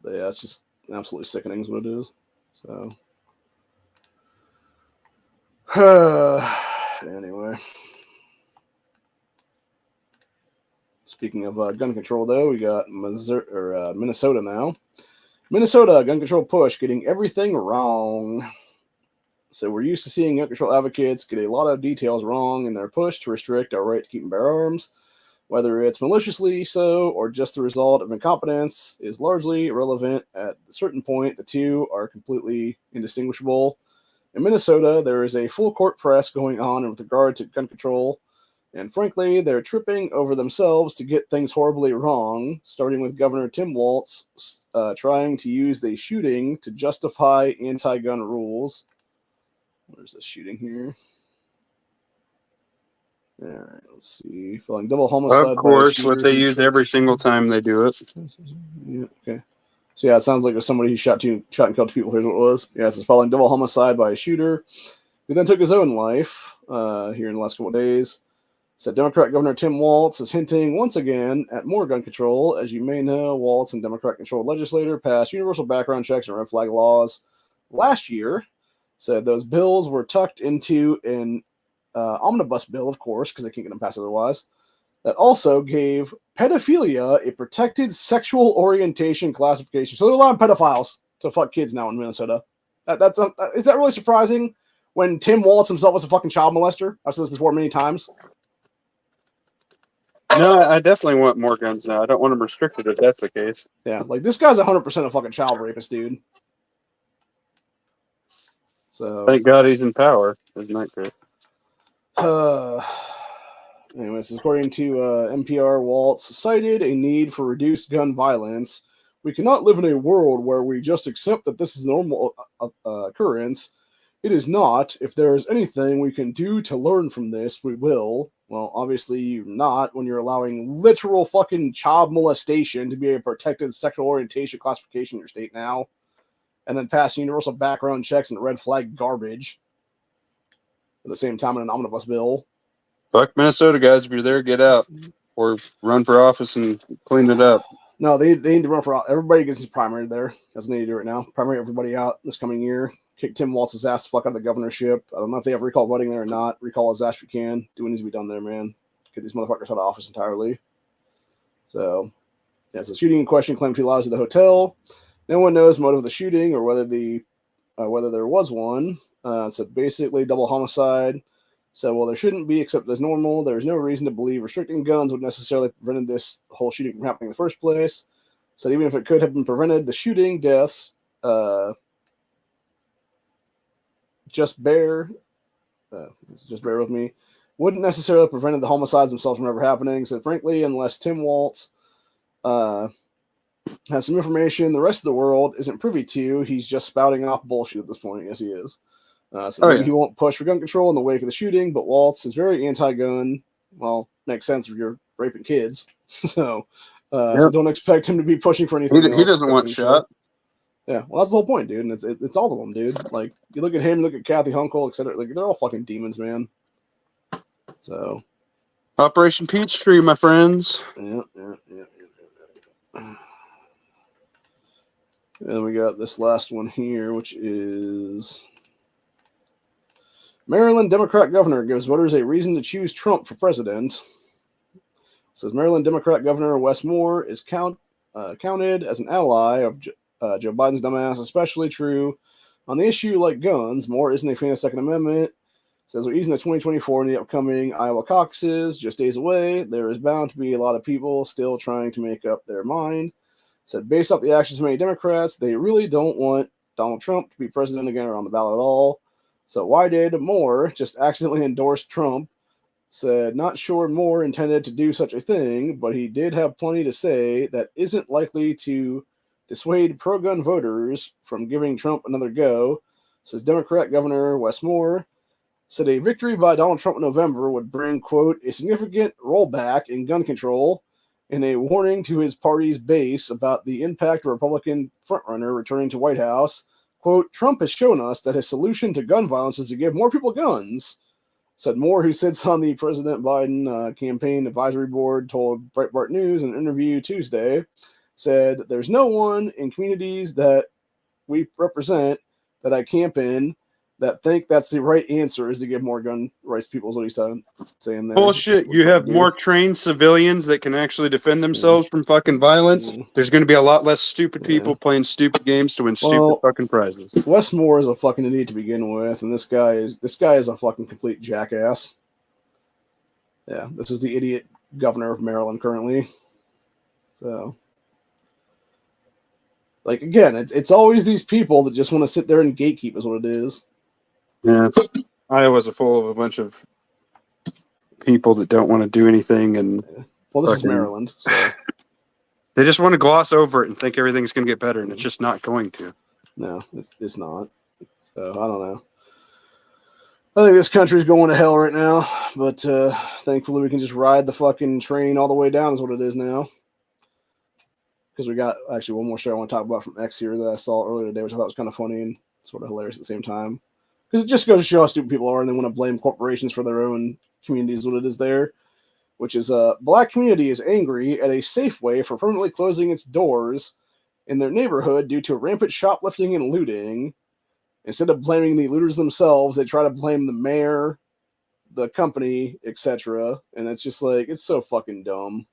[SPEAKER 1] but yeah, it's just absolutely sickening is what it is. So, anyway. Speaking of gun control, though, we got Minnesota now. Minnesota gun control push getting everything wrong. So we're used to seeing gun control advocates get a lot of details wrong in their push to restrict our right to keep and bear arms. Whether it's maliciously so or just the result of incompetence is largely irrelevant. At a certain point, the two are completely indistinguishable. In Minnesota, there is a full court press going on with regard to gun control. And frankly, they're tripping over themselves to get things horribly wrong, starting with Governor Tim Walz trying to use the shooting to justify anti-gun rules. Where's the shooting here? All right, let's see. Feeling double homicide.
[SPEAKER 3] Of course, what they use every single time they do it.
[SPEAKER 1] Yeah, okay. So yeah, it sounds like it was somebody who shot and killed 2 people. Here's what it was. Yeah, it's following double homicide by a shooter who then took his own life here in the last couple of days. So Democrat Governor Tim Walz is hinting once again at more gun control. As you may know, Walz and Democrat-controlled legislature passed universal background checks and red flag laws last year. Said those bills were tucked into an omnibus bill, of course, because they can't get them passed otherwise, that also gave pedophilia a protected sexual orientation classification. So they're allowing pedophiles to fuck kids now in Minnesota. Is that really surprising when Tim Walz himself was a fucking child molester? I've said this before many times.
[SPEAKER 3] No, I definitely want more guns now. I don't want them restricted if that's the case.
[SPEAKER 1] Yeah, like this guy's 100% a fucking child rapist, dude. So
[SPEAKER 3] thank God he's in power. Isn't that great?
[SPEAKER 1] Anyways, according to NPR, Walz cited a need for reduced gun violence. We cannot live in a world where we just accept that this is normal occurrence. It is not. If there is anything we can do to learn from this, we will. Well, obviously you're not when you're allowing literal fucking child molestation to be a protected sexual orientation classification in your state now, and then passing universal background checks and red flag garbage at the same time in an omnibus bill.
[SPEAKER 3] Fuck Minnesota, guys. If you're there, get out. Or run for office and clean it up.
[SPEAKER 1] No, they need to run for office. Everybody gets his primary there. That's what they need to do right now. Primary everybody out this coming year. kick Tim Walz's ass the fuck out of the governorship. I don't know if they have recall voting there or not. Recall his ass if you can. Do what needs to be done there, man. Get these motherfuckers out of office entirely. So, yeah, so shooting in question claimed to be lies at the hotel. No one knows motive of the shooting or whether there was one. So basically double homicide. So, well, there shouldn't be, except as normal. There's no reason to believe restricting guns would necessarily prevent this whole shooting from happening in the first place. So even if it could have been prevented, the shooting deaths just bear with me, wouldn't necessarily have prevented the homicides themselves from ever happening. So frankly, unless Tim Walz has some information the rest of the world isn't privy to, he's just spouting off bullshit at this point. Yes, he is. Maybe he won't push for gun control in the wake of the shooting, but Walz is very anti-gun. Well, makes sense if you're raping kids. So don't expect him to be pushing for anything.
[SPEAKER 3] He doesn't want shot.
[SPEAKER 1] Yeah, well, that's the whole point, dude. And it's all of them, dude. Like, you look at him, look at Kathy Hunkel, etc. Like, they're all fucking demons, man. So,
[SPEAKER 3] Operation Peachtree, my friends.
[SPEAKER 1] Yeah. And we got this last one here, which is Maryland Democrat governor gives voters a reason to choose Trump for president. It says Maryland Democrat Governor Wes Moore is counted as an ally of Joe Biden's dumbass, especially true on the issue like guns. Moore isn't a fan of the Second Amendment. Says we're easing the 2024 in the upcoming Iowa caucuses, just days away. There is bound to be a lot of people still trying to make up their mind. Said based off the actions of many Democrats, they really don't want Donald Trump to be president again or on the ballot at all. So why did Moore just accidentally endorse Trump? Said not sure Moore intended to do such a thing, but he did have plenty to say that isn't likely to dissuade pro-gun voters from giving Trump another go. Says Democrat Governor Wes Moore said a victory by Donald Trump in November would bring, quote, a significant rollback in gun control and a warning to his party's base about the impact of Republican frontrunner returning to White House. Quote, Trump has shown us that his solution to gun violence is to give more people guns, said Moore, who sits on the President Biden campaign advisory board, told Breitbart News in an interview Tuesday, said there's no one in communities that we represent that I camp in that think that's the right answer is to give more gun rights to people, is what he's saying there.
[SPEAKER 3] Bullshit. You have more trained civilians that can actually defend themselves from fucking violence. There's going to be a lot less stupid people playing stupid games to win stupid fucking prizes.
[SPEAKER 1] Wes Moore is a fucking idiot to begin with, and this guy is a fucking complete jackass. Yeah, this is the idiot governor of Maryland currently. So, like, again, it's always these people that just want to sit there and gatekeep is what it is.
[SPEAKER 3] Yeah, Iowa's full of a bunch of people that don't want to do anything, and
[SPEAKER 1] well, this is Maryland, so
[SPEAKER 3] they just want to gloss over it and think everything's going to get better, and it's just not going to.
[SPEAKER 1] No, it's not. So I don't know. I think this country's going to hell right now, but thankfully we can just ride the fucking train all the way down is what it is now. Because we got actually one more show I want to talk about from X here that I saw earlier today, which I thought was kind of funny and sort of hilarious at the same time. Because it just goes to show how stupid people are, and they want to blame corporations for their own communities, what it is there. Which is black community is angry at a Safeway for permanently closing its doors in their neighborhood due to rampant shoplifting and looting. Instead of blaming the looters themselves, they try to blame the mayor, the company, etc. And it's just like, it's so fucking dumb.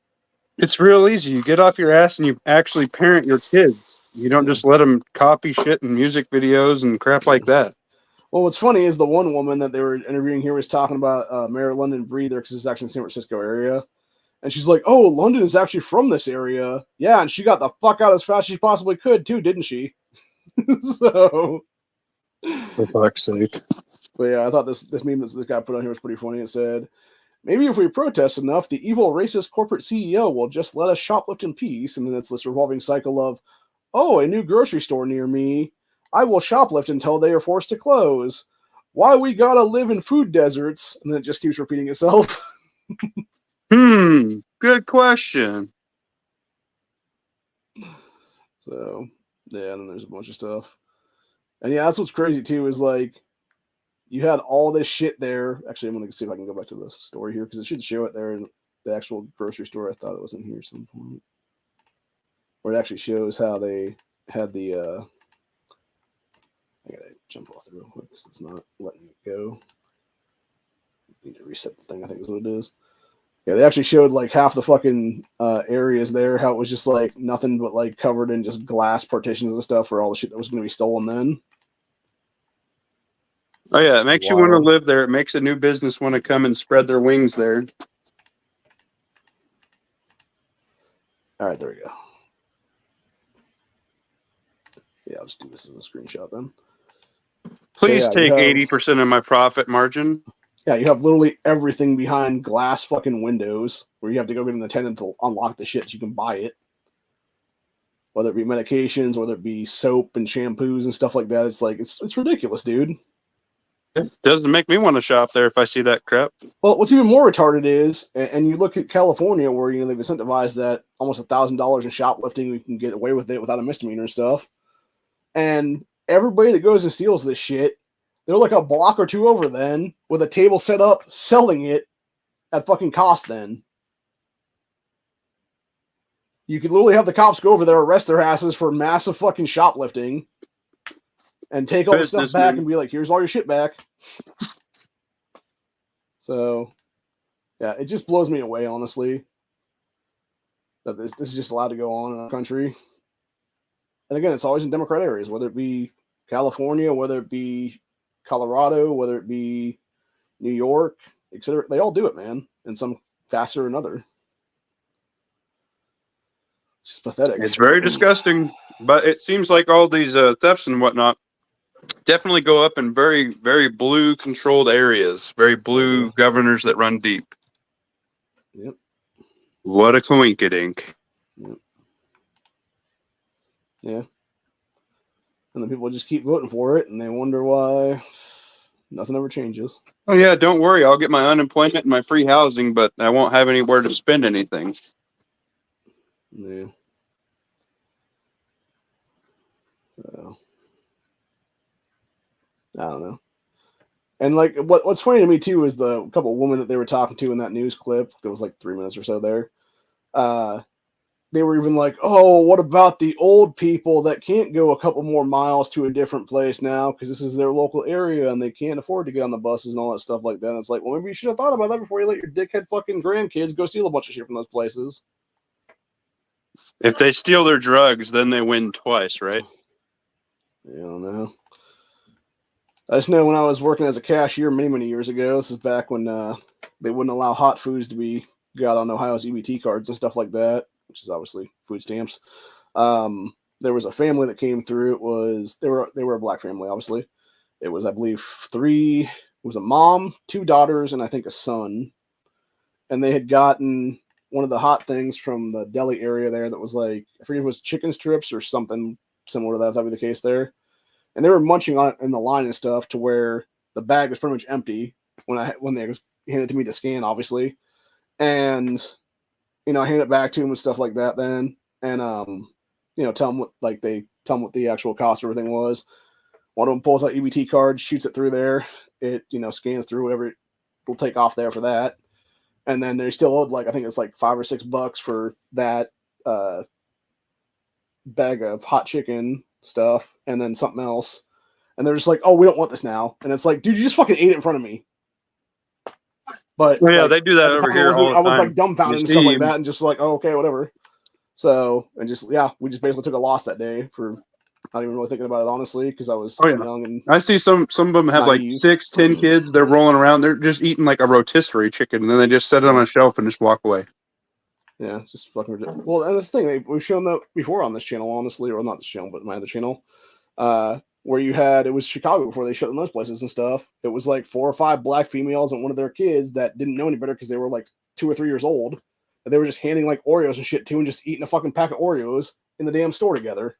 [SPEAKER 3] It's real easy. You get off your ass and you actually parent your kids. You don't just let them copy shit in music videos and crap like that.
[SPEAKER 1] Well, what's funny is the one woman that they were interviewing here was talking about Mayor London Breather, because it's actually in the San Francisco area. And she's like, oh, London is actually from this area. Yeah, and she got the fuck out as fast as she possibly could, too, didn't she? So...
[SPEAKER 3] For fuck's sake.
[SPEAKER 1] But yeah, I thought this meme that this guy put on here was pretty funny. It said, maybe if we protest enough, the evil, racist corporate CEO will just let us shoplift in peace. And then it's this revolving cycle of, oh, a new grocery store near me. I will shoplift until they are forced to close. Why we gotta live in food deserts? And then it just keeps repeating itself.
[SPEAKER 3] Good question.
[SPEAKER 1] So, yeah, and then there's a bunch of stuff. And yeah, that's what's crazy too, is like, you had all this shit there. Actually, I'm going to see if I can go back to the story here, because it should show it there in the actual grocery store. I thought it was in here at some point. Where it actually shows how they had the, I gotta jump off there real quick because it's not letting me go. Need to reset the thing, I think is what it is. Yeah, they actually showed like half the fucking areas there, how it was just like nothing but like covered in just glass partitions and stuff for all the shit that was going to be stolen then.
[SPEAKER 3] Oh yeah, it
[SPEAKER 1] It's
[SPEAKER 3] makes you want to
[SPEAKER 1] wild.
[SPEAKER 3] live there. It makes a new business want to come and spread their wings there.
[SPEAKER 1] All right, there we go. Yeah, I'll just do this as a screenshot then.
[SPEAKER 3] Please
[SPEAKER 1] So, yeah,
[SPEAKER 3] take 80% of my profit margin.
[SPEAKER 1] Yeah, you have literally everything behind glass fucking windows where you have to go get an attendant to unlock the shit so you can buy it. Whether it be medications, whether it be soap and shampoos and stuff like that. It's like, it's ridiculous, dude.
[SPEAKER 3] It doesn't make me want to shop there if I see that crap.
[SPEAKER 1] Well, what's even more retarded is, and you look at California where, you know, they've incentivized that almost $1,000 in shoplifting, you can get away with it without a misdemeanor and stuff. And everybody that goes and steals this shit, they're like a block or two over then with a table set up selling it at fucking cost then. You could literally have the cops go over there, arrest their asses for massive fucking shoplifting and take all the stuff back and be like, here's all your shit back. So, yeah, it just blows me away, honestly, that this is just allowed to go on in our country. And again, it's always in Democrat areas, whether it be California, whether it be Colorado, whether it be New York, etc. They all do it, man, in some faster or another. It's just pathetic.
[SPEAKER 3] It's very disgusting, but it seems like all these thefts and whatnot definitely go up in very, very blue controlled areas, very blue governors that run deep.
[SPEAKER 1] Yep.
[SPEAKER 3] What a coinkydink.
[SPEAKER 1] Yep. Yeah. And then people just keep voting for it, and they wonder why nothing ever changes.
[SPEAKER 3] Oh yeah, don't worry. I'll get my unemployment and my free housing, but I won't have anywhere to spend anything.
[SPEAKER 1] Yeah. So, I don't know. And like, what's funny to me too is the couple of women that they were talking to in that news clip. There was like 3 minutes or so there. They were even like, "Oh, what about the old people that can't go a couple more miles to a different place now because this is their local area and they can't afford to get on the buses and all that stuff like that?" And it's like, well, maybe you should have thought about that before you let your dickhead fucking grandkids go steal a bunch of shit from those places.
[SPEAKER 3] If they steal their drugs, then they win twice, right?
[SPEAKER 1] I don't know. I just know when I was working as a cashier many, many years ago, this is back when they wouldn't allow hot foods to be got on Ohio's EBT cards and stuff like that, which is obviously food stamps. There was a family that came through. They were a black family, obviously. It was, I believe, it was a mom, 2 daughters, and I think a son. And they had gotten one of the hot things from the deli area there that was like, I forget if it was chicken strips or something similar to that, if that would be the case there. And they were munching on it in the line and stuff to where the bag was pretty much empty when they was handed it to me to scan, obviously. And, you know, I hand it back to him and stuff like that then. And, you know, tell them what the actual cost of everything was. One of them pulls out EBT card, shoots it through there. It, you know, scans through whatever it will take off there for that. And then they still owed, like, I think it's like $5 or $6 for that bag of hot chicken stuff and then something else. And they're just like, "Oh, we don't want this now." And it's like, dude, you just fucking ate it in front of me. But
[SPEAKER 3] well, yeah,
[SPEAKER 1] like,
[SPEAKER 3] they do that over here all the time.
[SPEAKER 1] I was like dumbfounded and stuff like that and just like, oh, okay, whatever. So, and just, yeah, we just basically took a loss that day for not even really thinking about it, honestly, because I was young. And
[SPEAKER 3] I see some of them have
[SPEAKER 1] naive.
[SPEAKER 3] like 6, 10 kids. They're rolling around. They're just eating like a rotisserie chicken, and then they just set it on a shelf and just walk away.
[SPEAKER 1] Yeah, it's just fucking ridiculous. Well, and this thing, we've shown that before on this channel, honestly, or not this channel, but my other channel, where it was Chicago before they shut down those places and stuff. It was like 4 or 5 black females and one of their kids that didn't know any better because they were like 2 or 3 years old. And they were just handing like Oreos and shit to and just eating a fucking pack of Oreos in the damn store together.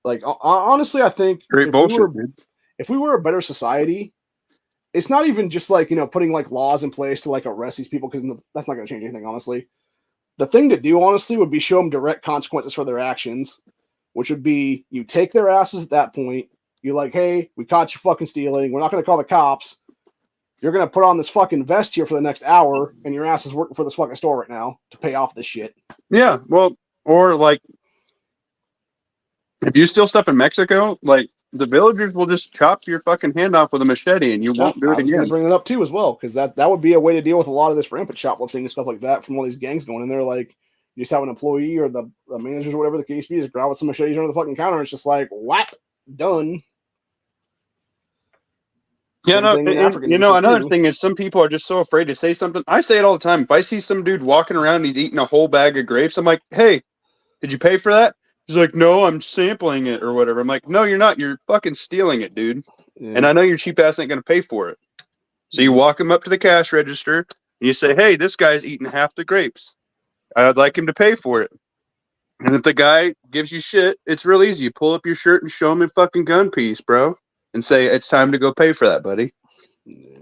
[SPEAKER 1] Like, honestly, I think if we were a better society, it's not even just like, you know, putting like laws in place to like arrest these people, because that's not going to change anything, honestly. The thing to do, honestly, would be show them direct consequences for their actions, which would be you take their asses at that point. You're like, "Hey, we caught you fucking stealing. We're not going to call the cops. You're going to put on this fucking vest here for the next hour, and your ass is working for this fucking store right now to pay off this shit."
[SPEAKER 3] Yeah, well, or like, If you steal stuff in Mexico, like the villagers will just chop your fucking hand off with a machete, and you won't do it
[SPEAKER 1] I was going
[SPEAKER 3] again.
[SPEAKER 1] to bring it up too as well, because that would be a way to deal with a lot of this rampant shoplifting and stuff like that from all these gangs going in there. Like, you just have an employee or the managers or whatever the case be, just grab with some machetes under the fucking counter. And it's just like, what? Done.
[SPEAKER 3] Yeah,
[SPEAKER 1] Same
[SPEAKER 3] no,
[SPEAKER 1] thing in
[SPEAKER 3] and,
[SPEAKER 1] African
[SPEAKER 3] you know,
[SPEAKER 1] nations,
[SPEAKER 3] another
[SPEAKER 1] too.
[SPEAKER 3] thing is some people are just so afraid to say something. I say it all the time. If I see some dude walking around and he's eating a whole bag of grapes, I'm like, hey, did you pay for that? He's like, no, I'm sampling it or whatever. I'm like, no, you're not. You're fucking stealing it, dude.
[SPEAKER 1] Yeah.
[SPEAKER 3] And I know your cheap ass ain't going to pay for it. So you walk him up to the cash register and you say, hey, this guy's eating half the grapes. I'd like him to pay for it. And if the guy gives you shit, it's real easy. You pull up your shirt and show him a fucking gun piece, bro. And say, it's time to go pay for that, buddy.
[SPEAKER 1] Yeah.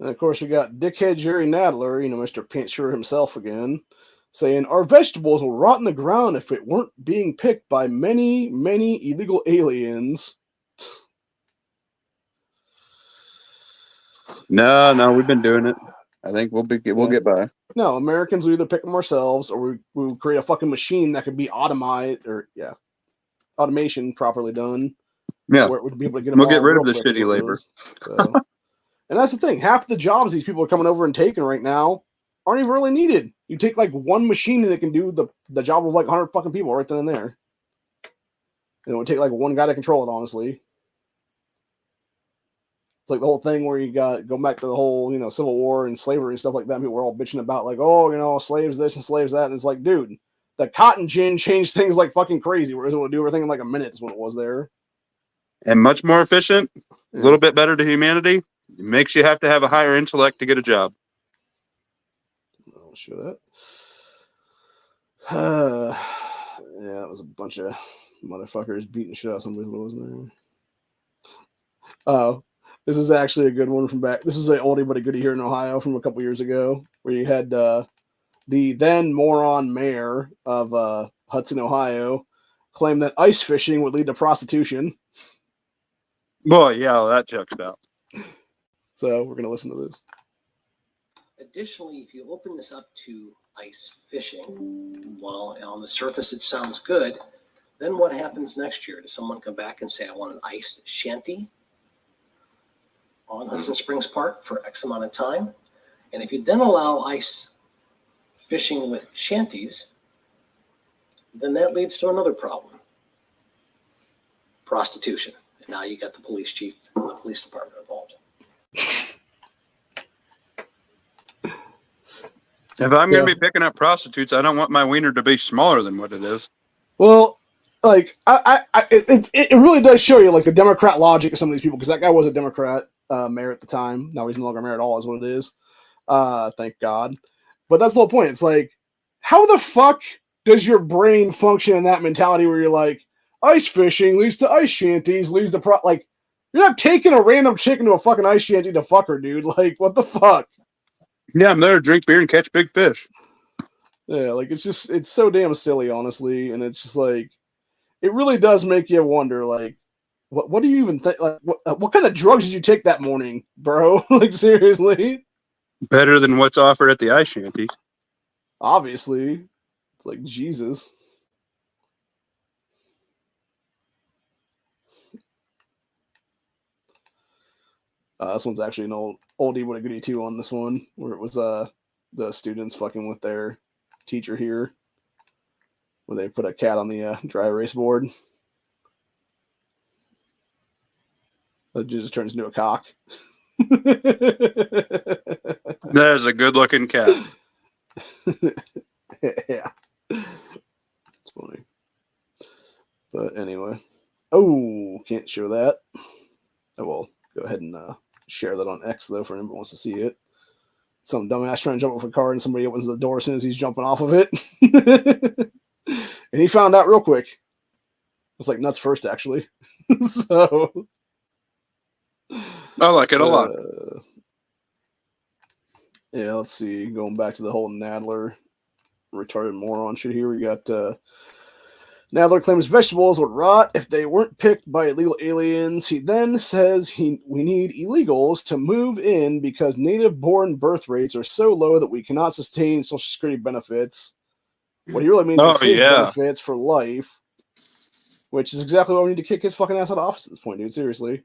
[SPEAKER 1] And of course, we got dickhead Jerry Nadler, Mr. Pant Sure himself again, saying, our vegetables will rot in the ground if it weren't being picked by many, many illegal aliens.
[SPEAKER 3] No, we've been doing it. I think we'll get by.
[SPEAKER 1] No, Americans will either pick them ourselves, or we create a fucking machine that could be automation properly done.
[SPEAKER 3] Yeah,
[SPEAKER 1] where it would be able to get them
[SPEAKER 3] we'll get
[SPEAKER 1] all
[SPEAKER 3] rid of
[SPEAKER 1] real
[SPEAKER 3] the
[SPEAKER 1] quick,
[SPEAKER 3] shitty labor.
[SPEAKER 1] So, and that's the thing. Half the jobs these people are coming over and taking right now aren't even really needed. You take like one machine and it can do the job of like 100 fucking people right then and there. And it would take like one guy to control it, honestly. It's like the whole thing where you got go back to the whole, Civil War and slavery and stuff like that. People were all bitching about like, oh, slaves this and slaves that. And it's like, dude, the cotton gin changed things like fucking crazy. Whereas it would do everything in like a minute is what it was there.
[SPEAKER 3] And much more efficient, a little bit better to humanity. It makes you have to have a higher intellect to get a job.
[SPEAKER 1] I'll show that. Yeah, that was a bunch of motherfuckers beating shit out of somebody who was there. Oh, this is actually a good one from back. This is an oldie but a goodie here in Ohio from a couple years ago, where you had the then moron mayor of Hudson, Ohio, claim that ice fishing would lead to prostitution.
[SPEAKER 3] Boy, yeah, that checks out.
[SPEAKER 1] So we're gonna listen to this.
[SPEAKER 4] Additionally, if you open this up to ice fishing, well, on the surface it sounds good. Then what happens next year? Does someone come back and say, I want an ice shanty on Hudson Springs Park for X amount of time? And if you then allow ice fishing with shanties, then that leads to another problem. Prostitution. And now you got the police chief and the police department involved.
[SPEAKER 3] If I'm going to be picking up prostitutes, I don't want my wiener to be smaller than what it is.
[SPEAKER 1] Well, like it really does show you like the Democrat logic of some of these people, because that guy was a Democrat mayor at the time. Now he's no longer mayor at all, is what it is. Thank God. But that's the whole point. It's like, how the fuck does your brain function in that mentality where you're like, ice fishing leads to ice shanties, leads to like, you're not taking a random chick into a fucking ice shanty to fuck her, dude. Like, what the fuck?
[SPEAKER 3] Yeah, I'm there to drink beer and catch big fish.
[SPEAKER 1] Yeah, like it's so damn silly, honestly, and it's just like, it really does make you wonder, like, what do you even think? Like, what kind of drugs did you take that morning, bro? Like, seriously?
[SPEAKER 3] Better than what's offered at the ice shanty.
[SPEAKER 1] Obviously, it's like Jesus. This one's actually an oldie but a goodie too on this one, where it was the students fucking with their teacher here, where they put a cat on the dry erase board. It just turns into a cock.
[SPEAKER 3] That is a good-looking cat.
[SPEAKER 1] Yeah, it's funny. But anyway, can't show that. Oh well, go ahead and share that on X though for anyone who wants to see it. Some dumbass trying to jump off a car and somebody opens the door as soon as he's jumping off of it. And he found out real quick. It was like nuts first, actually. So
[SPEAKER 3] I like it a lot.
[SPEAKER 1] Yeah, let's see. Going back to the whole Nadler retarded moron shit here. We got Nadler claims vegetables would rot if they weren't picked by illegal aliens. He then says we need illegals to move in because native-born birth rates are so low that we cannot sustain Social Security benefits. What he really means
[SPEAKER 3] Oh,
[SPEAKER 1] is his
[SPEAKER 3] yeah.
[SPEAKER 1] benefits for life, which is exactly why we need to kick his fucking ass out of office at this point, dude. Seriously.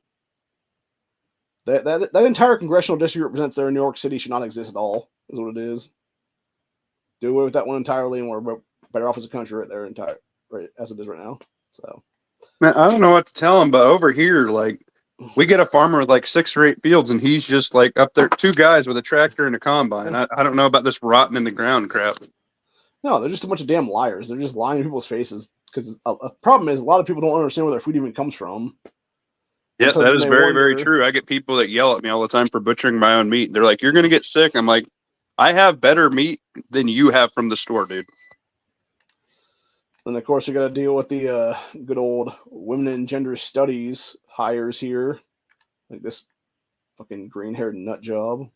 [SPEAKER 1] That entire congressional district represents there in New York City should not exist at all, is what it is. Do away with that one entirely, and we're better off as a country right there, right as it is right now. So,
[SPEAKER 3] Man, I don't know what to tell him, but over here, like, we get a farmer with like 6 or 8 fields, and he's just like up there, 2 guys with a tractor and a combine. I don't know about this rotting in the ground crap.
[SPEAKER 1] No, they're just a bunch of damn liars. They're just lying in people's faces. Because a problem is a lot of people don't understand where their food even comes from.
[SPEAKER 3] Yeah,
[SPEAKER 1] So
[SPEAKER 3] that is very, very
[SPEAKER 1] wonder,
[SPEAKER 3] true. I get people that yell at me all the time for butchering my own meat. They're like, "You're going to get sick." I'm like, I have better meat than you have from the store, dude.
[SPEAKER 1] And of course, we got to deal with the good old women and gender studies hires here, like this fucking green-haired nut job.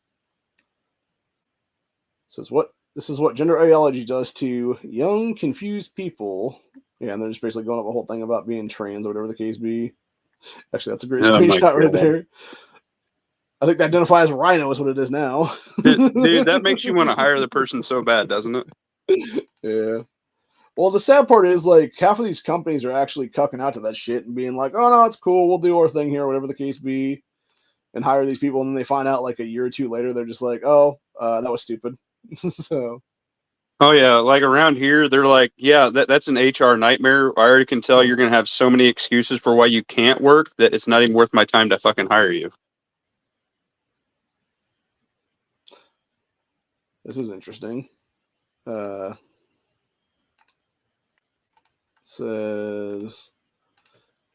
[SPEAKER 1] This is what gender ideology does to young, confused people. Yeah, and they're just basically going up a whole thing about being trans or whatever the case be. Actually, that's a great screenshot right there. I think the identify as rhino is what it is now.
[SPEAKER 3] Dude, that makes you want to hire the person so bad, doesn't it?
[SPEAKER 1] Yeah. Well, the sad part is, like, half of these companies are actually cucking out to that shit and being like, oh, no, it's cool. We'll do our thing here, whatever the case be, and hire these people. And then they find out, like, a year or two later, they're just like, oh, that was stupid. So.
[SPEAKER 3] Oh, yeah. Like around here, they're like, yeah, that's an HR nightmare. I already can tell you're going to have so many excuses for why you can't work that it's not even worth my time to fucking hire you.
[SPEAKER 1] This is interesting. Says,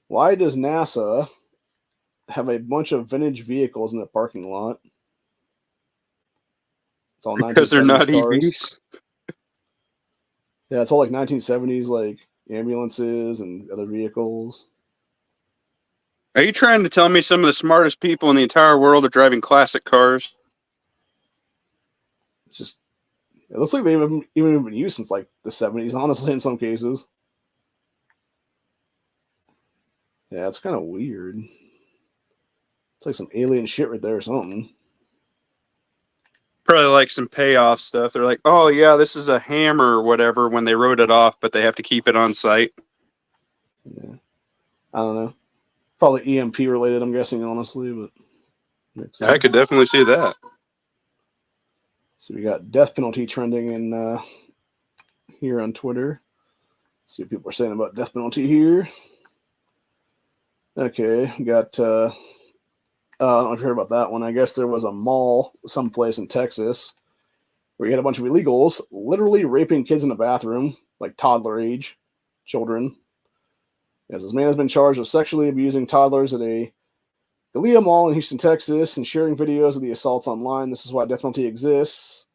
[SPEAKER 1] why does NASA have a bunch of vintage vehicles in the parking lot? It's all
[SPEAKER 3] because they're not
[SPEAKER 1] cars.
[SPEAKER 3] EVs.
[SPEAKER 1] Yeah, it's all like 1970s, like ambulances and other vehicles.
[SPEAKER 3] Are you trying to tell me some of the smartest people in the entire world are driving classic cars?
[SPEAKER 1] It's just, it looks like they've even been used since like the 70s, honestly, in some cases. Yeah, it's kind of weird. It's like some alien shit right there or something.
[SPEAKER 3] Probably like some payoff stuff. They're like, oh, yeah, this is a hammer or whatever when they wrote it off, but they have to keep it on site.
[SPEAKER 1] Yeah. I don't know. Probably EMP related, I'm guessing, honestly, but
[SPEAKER 3] I could definitely see that.
[SPEAKER 1] So we got death penalty trending in here on Twitter. Let's see what people are saying about death penalty here. Okay, we got I don't know if you heard about that one. I guess there was a mall someplace in Texas where you had a bunch of illegals literally raping kids in the bathroom, like toddler age children. As this man has been charged with sexually abusing toddlers at a Galea Mall in Houston, Texas, and sharing videos of the assaults online. This is why death penalty exists.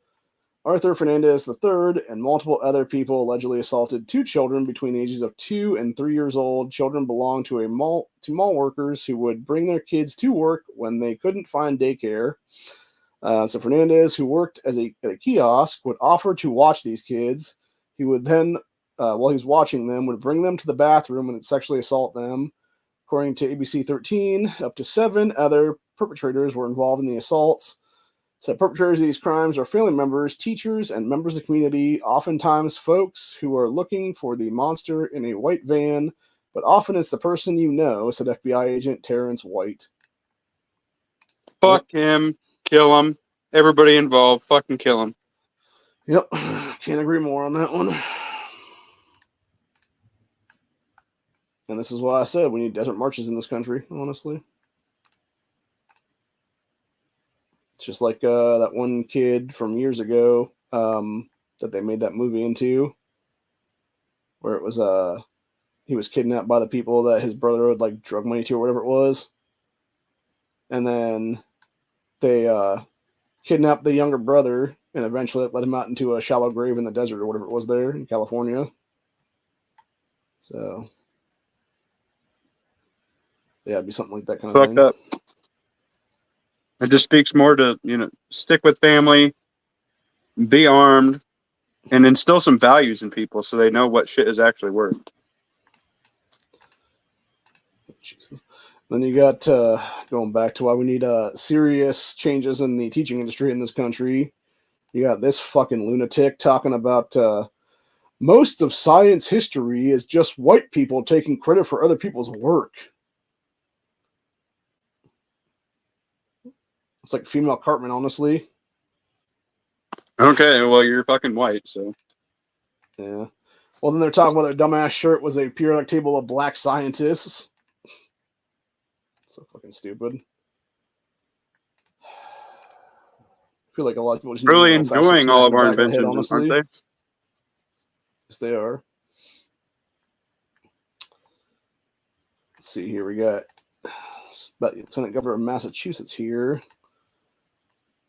[SPEAKER 1] Arthur Fernandez III and multiple other people allegedly assaulted 2 children between the ages of 2 and 3 years old. Children belonged to mall workers who would bring their kids to work when they couldn't find daycare. So Fernandez, who worked at a kiosk, would offer to watch these kids. He would then, while he's watching them, would bring them to the bathroom and sexually assault them. According to ABC 13, up to 7 other perpetrators were involved in the assaults. So perpetrators of these crimes are family members, teachers, and members of the community, oftentimes folks who are looking for the monster in a white van, but often it's the person you know, said FBI agent Terrence White.
[SPEAKER 3] Fuck him. Kill him. Everybody involved, fucking kill him.
[SPEAKER 1] Yep. Can't agree more on that one. And this is why I said we need desert marches in this country, honestly. It's just like that one kid from years ago that they made that movie into, where it was he was kidnapped by the people that his brother owed like drug money to or whatever it was, and then they kidnapped the younger brother and eventually let him out into a shallow grave in the desert or whatever it was there in California. So yeah, it'd be something like that kind of thing.
[SPEAKER 3] Fucked up. It just speaks more to, stick with family, be armed, and instill some values in people so they know what shit is actually worth.
[SPEAKER 1] Jesus. Then you got, going back to why we need serious changes in the teaching industry in this country, you got this fucking lunatic talking about Most of science history is just white people taking credit for other people's work. It's like female Cartman, honestly.
[SPEAKER 3] Okay, well, you're fucking white, so.
[SPEAKER 1] Yeah. Well, then they're talking about their dumbass shirt was a periodic table of black scientists. So fucking stupid. I feel like a lot of people just
[SPEAKER 3] Really
[SPEAKER 1] need to
[SPEAKER 3] enjoying all of our
[SPEAKER 1] head,
[SPEAKER 3] inventions,
[SPEAKER 1] honestly.
[SPEAKER 3] aren't they?
[SPEAKER 1] Yes, they are. Let's see here. We got Lieutenant Governor of Massachusetts here.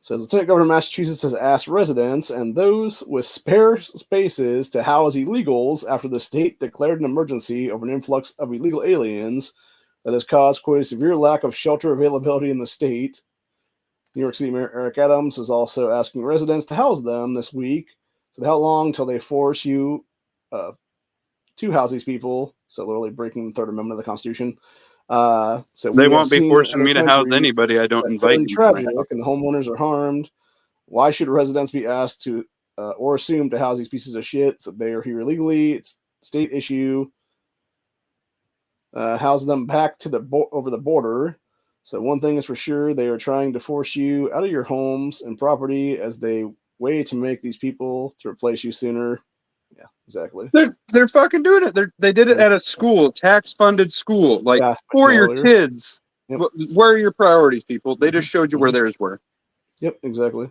[SPEAKER 1] Says Lieutenant Governor of Massachusetts has asked residents and those with spare spaces to house illegals after the state declared an emergency over an influx of illegal aliens that has caused, quote, a severe lack of shelter availability in the state. New York City Mayor Eric Adams is also asking residents to house them this week. So how long till they force you to house these people? So literally breaking the Third Amendment of the Constitution. So
[SPEAKER 3] they won't be forcing me to house anybody I don't invite.
[SPEAKER 1] Tragic, and the homeowners are harmed. Why should residents be asked to or assumed to house these pieces of shit? So they are here illegally. It's a state issue. House them back to over the border. So one thing is for sure, they are trying to force you out of your homes and property as they way to make these people to replace you sooner. Yeah, exactly.
[SPEAKER 3] They're fucking doing it. They did it at a school, tax-funded school, like for your kids. Yep. Where are your priorities, people? They just showed you where theirs were.
[SPEAKER 1] Yep, exactly.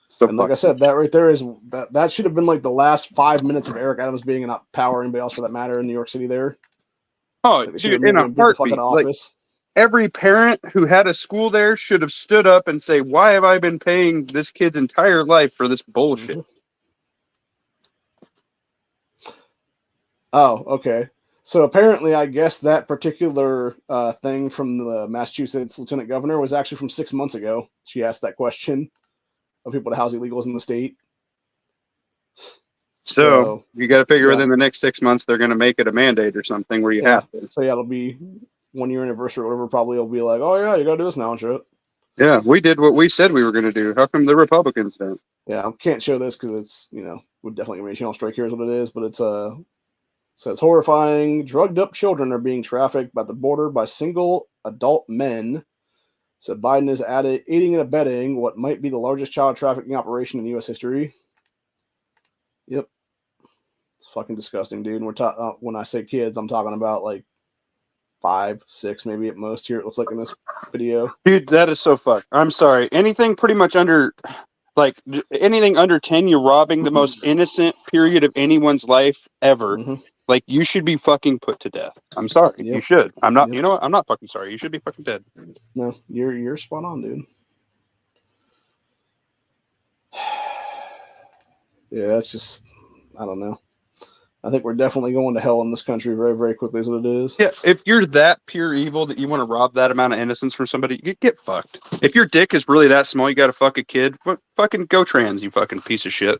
[SPEAKER 3] So
[SPEAKER 1] and like I said, that right there is that should have been like the last 5 minutes of Eric Adams being in power, anybody else for that matter in New York City there.
[SPEAKER 3] Oh, like dude, in a heartbeat. Like, every parent who had a school there should have stood up and say, why have I been paying this kid's entire life for this bullshit?
[SPEAKER 1] Mm-hmm. Oh, okay. So apparently, I guess that particular thing from the Massachusetts Lieutenant Governor was actually from 6 months ago. She asked that question of people to house illegals in the state.
[SPEAKER 3] So you got to figure within the next 6 months, they're going to make it a mandate or something where you have to.
[SPEAKER 1] So it'll be 1 year anniversary or whatever. Probably it'll be like, oh yeah, you got to do this now and shit.
[SPEAKER 3] Yeah, we did what we said we were going to do. How come the Republicans don't?
[SPEAKER 1] Yeah, I can't show this because it's, would definitely be a channel strike. Here's what it is, but it's says horrifying. Drugged up children are being trafficked by the border by single adult men. So Biden is aiding and abetting what might be the largest child trafficking operation in U.S. history. Yep, it's fucking disgusting, dude. And we're when I say kids, I'm talking about like 5, 6, maybe at most. Here it looks like in this video.
[SPEAKER 3] Dude, that is so fucked. I'm sorry. Anything pretty much under, like anything under 10, you're robbing the most innocent period of anyone's life ever. Mm-hmm. Like, you should be fucking put to death. I'm sorry. Yep. You should. I'm not, you know what? I'm not fucking sorry. You should be fucking dead.
[SPEAKER 1] No, you're spot on, dude. Yeah, that's just, I don't know. I think we're definitely going to hell in this country very, very quickly is what it is.
[SPEAKER 3] Yeah, if you're that pure evil that you want to rob that amount of innocence from somebody, you get fucked. If your dick is really that small, you got to fuck a kid, fucking go trans, you fucking piece of shit.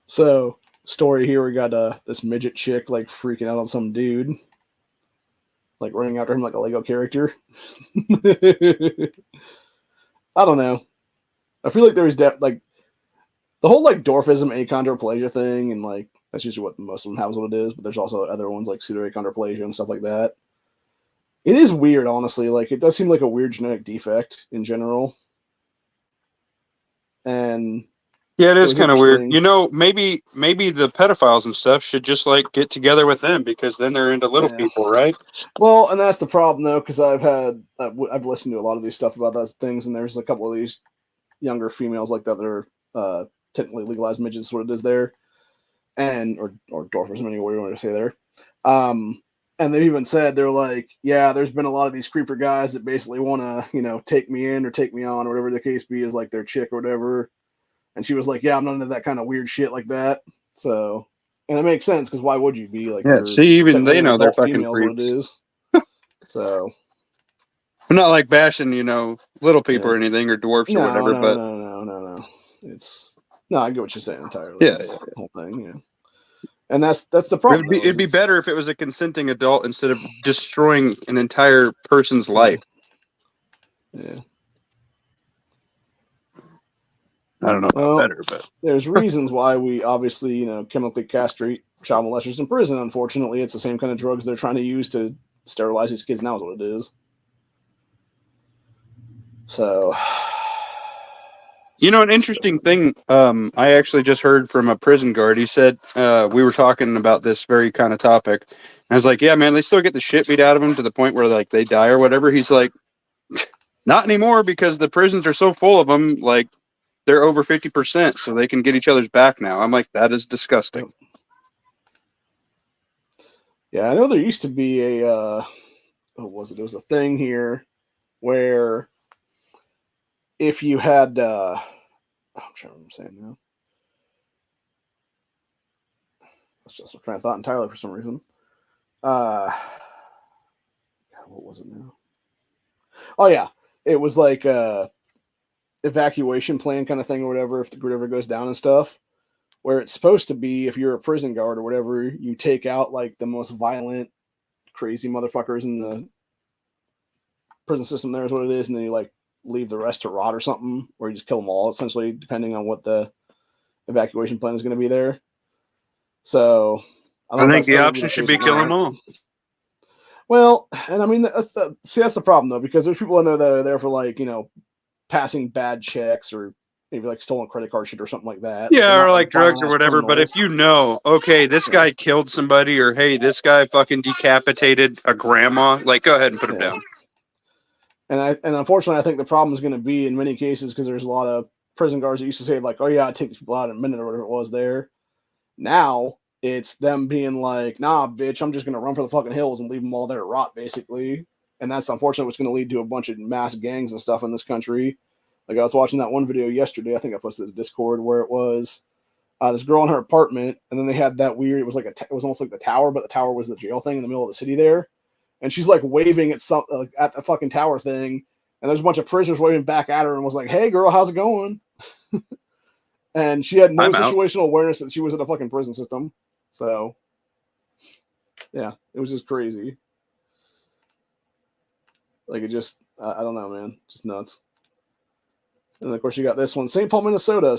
[SPEAKER 1] So, story here, we got this midget chick like freaking out on some dude, like running after him like a Lego character. I don't know. I feel like there's like the whole like dwarfism achondroplasia thing, and like that's usually what most of them have is what it is. But there's also other ones like pseudoachondroplasia and stuff like that. It is weird, honestly. Like it does seem like a weird genetic defect in general, and.
[SPEAKER 3] Yeah, it is kind of weird. You know, maybe the pedophiles and stuff should just like get together with them because then they're into little people, right?
[SPEAKER 1] Well, and that's the problem though, because I've listened to a lot of these stuff about those things, and there's a couple of these younger females like that that are technically legalized midgets, what it is there, and or dwarfism, anyway you want to say there. And they've even said they're like, yeah, there's been a lot of these creeper guys that basically want to, take me in or take me on, or whatever the case be, is like their chick or whatever. And she was like, yeah, I'm not into that kind of weird shit like that. So, and it makes sense because why would you be like?
[SPEAKER 3] Yeah, see, even they know they're fucking creeps.
[SPEAKER 1] What it is. So,
[SPEAKER 3] I'm not like bashing, little people or anything or dwarfs or whatever. But
[SPEAKER 1] no. It's I get what you're saying entirely.
[SPEAKER 3] Yeah,
[SPEAKER 1] the whole thing. Yeah. And that's the problem.
[SPEAKER 3] It'd be better if it was a consenting adult instead of destroying an entire person's life.
[SPEAKER 1] Yeah.
[SPEAKER 3] I don't know about better, but
[SPEAKER 1] there's reasons why we obviously, chemically castrate child molesters in prison. Unfortunately, it's the same kind of drugs they're trying to use to sterilize these kids now is what it is. So,
[SPEAKER 3] an interesting thing, I actually just heard from a prison guard. He said, we were talking about this very kind of topic. And I was like, yeah, man, they still get the shit beat out of them to the point where like they die or whatever. He's like, not anymore because the prisons are so full of them. Like they're over 50%, so they can get each other's back now. I'm like, that is disgusting.
[SPEAKER 1] Yeah, I know there used to be what was it? It was a thing here where if you had, I'm trying to remember what I'm saying now. That's just a train of thought entirely for some reason. What was it now? Oh yeah, it was like evacuation plan kind of thing or whatever. If the grid ever goes down and stuff, where it's supposed to be, if you're a prison guard or whatever, you take out like the most violent, crazy motherfuckers in the prison system. There is what it is, and then you like leave the rest to rot or something, or you just kill them all, essentially, depending on what the evacuation plan is going to be there. So
[SPEAKER 3] I think the option should be kill them all.
[SPEAKER 1] Well, and I mean that's the problem though, because there's people in there that are there for like passing bad checks or maybe like stolen credit card shit or something like that.
[SPEAKER 3] Yeah, or like drugs or whatever. Criminals. But if you know, okay, this guy killed somebody, or hey, this guy fucking decapitated a grandma, like go ahead and put him down.
[SPEAKER 1] And unfortunately, I think the problem is going to be in many cases because there's a lot of prison guards that used to say like, "Oh yeah, I'd take these people out in a minute" or whatever it was there. Now it's them being like, "Nah, bitch, I'm just going to run for the fucking hills and leave them all there to rot," basically. And that's unfortunately what's going to lead to a bunch of mass gangs and stuff in this country. Like I was watching that one video yesterday. I think I posted it to Discord where it was this girl in her apartment, and then they had that weird. It was like it was almost like the tower, but the tower was the jail thing in the middle of the city there. And she's like waving at at the fucking tower thing, and there's a bunch of prisoners waving back at her and was like, "Hey, girl, how's it going?" And she had no situational awareness that she was in the fucking prison system. So, yeah, it was just crazy. Like it just, I don't know, man, just nuts. And of course, you got this one, St. Paul, Minnesota,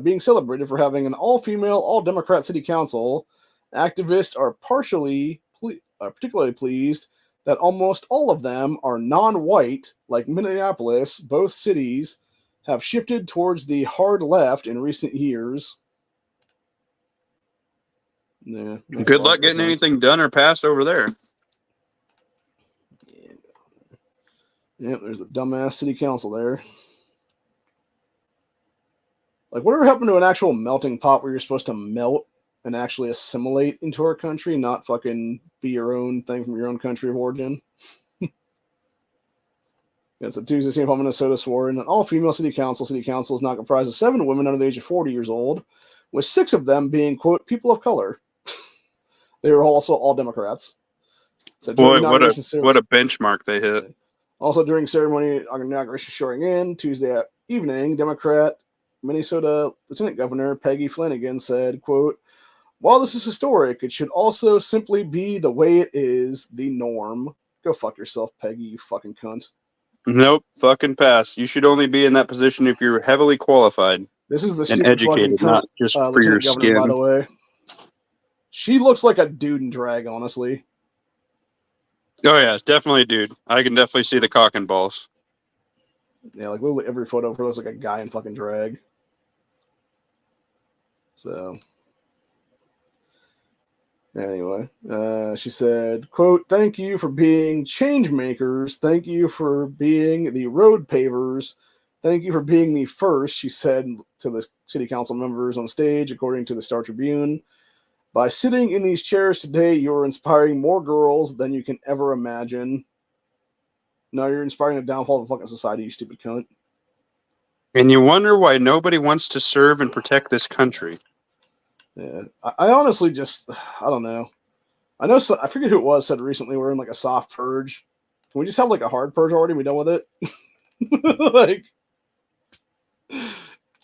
[SPEAKER 1] being celebrated for having an all-female, all-Democrat city council. Activists are particularly pleased that almost all of them are non-white, like Minneapolis. Both cities have shifted towards the hard left in recent years. Yeah.
[SPEAKER 3] Good luck getting anything done or passed over there.
[SPEAKER 1] Yeah, there's the dumbass city council there. Like, whatever happened to an actual melting pot where you're supposed to melt and actually assimilate into our country, not fucking be your own thing from your own country of origin? Yeah, so Tuesday, St. Paul, Minnesota swore in an all-female city council. City council is now comprised of 7 women under the age of 40 years old, with 6 of them being, quote, people of color. They were also all Democrats. So
[SPEAKER 3] boy, what a benchmark they hit.
[SPEAKER 1] Also, during ceremony inauguration showing in Tuesday evening, Democrat Minnesota Lieutenant Governor Peggy Flanagan said, quote, "While this is historic, it should also simply be the way it is, the norm." Go fuck yourself, Peggy, you fucking cunt.
[SPEAKER 3] Nope, fucking pass. You should only be in that position if you're heavily qualified.
[SPEAKER 1] This is the
[SPEAKER 3] and educated, not just for your skin.
[SPEAKER 1] By the way, she looks like a dude in drag, honestly.
[SPEAKER 3] Oh yeah, definitely a dude. I can definitely see the cock and balls.
[SPEAKER 1] Yeah, like literally every photo of her looks like a guy in fucking drag. So, anyway, she said, quote, "Thank you for being change makers. Thank you for being the road pavers. Thank you for being the first," she said to the city council members on stage, according to the Star Tribune. "By sitting in these chairs today, you're inspiring more girls than you can ever imagine." No, you're inspiring the downfall of the fucking society, you stupid cunt.
[SPEAKER 3] And you wonder why nobody wants to serve and protect this country.
[SPEAKER 1] Yeah, I honestly just, I don't know. I know, I forget who it was said recently we're in like a soft purge. Can we just have like a hard purge already? We done with it? Like,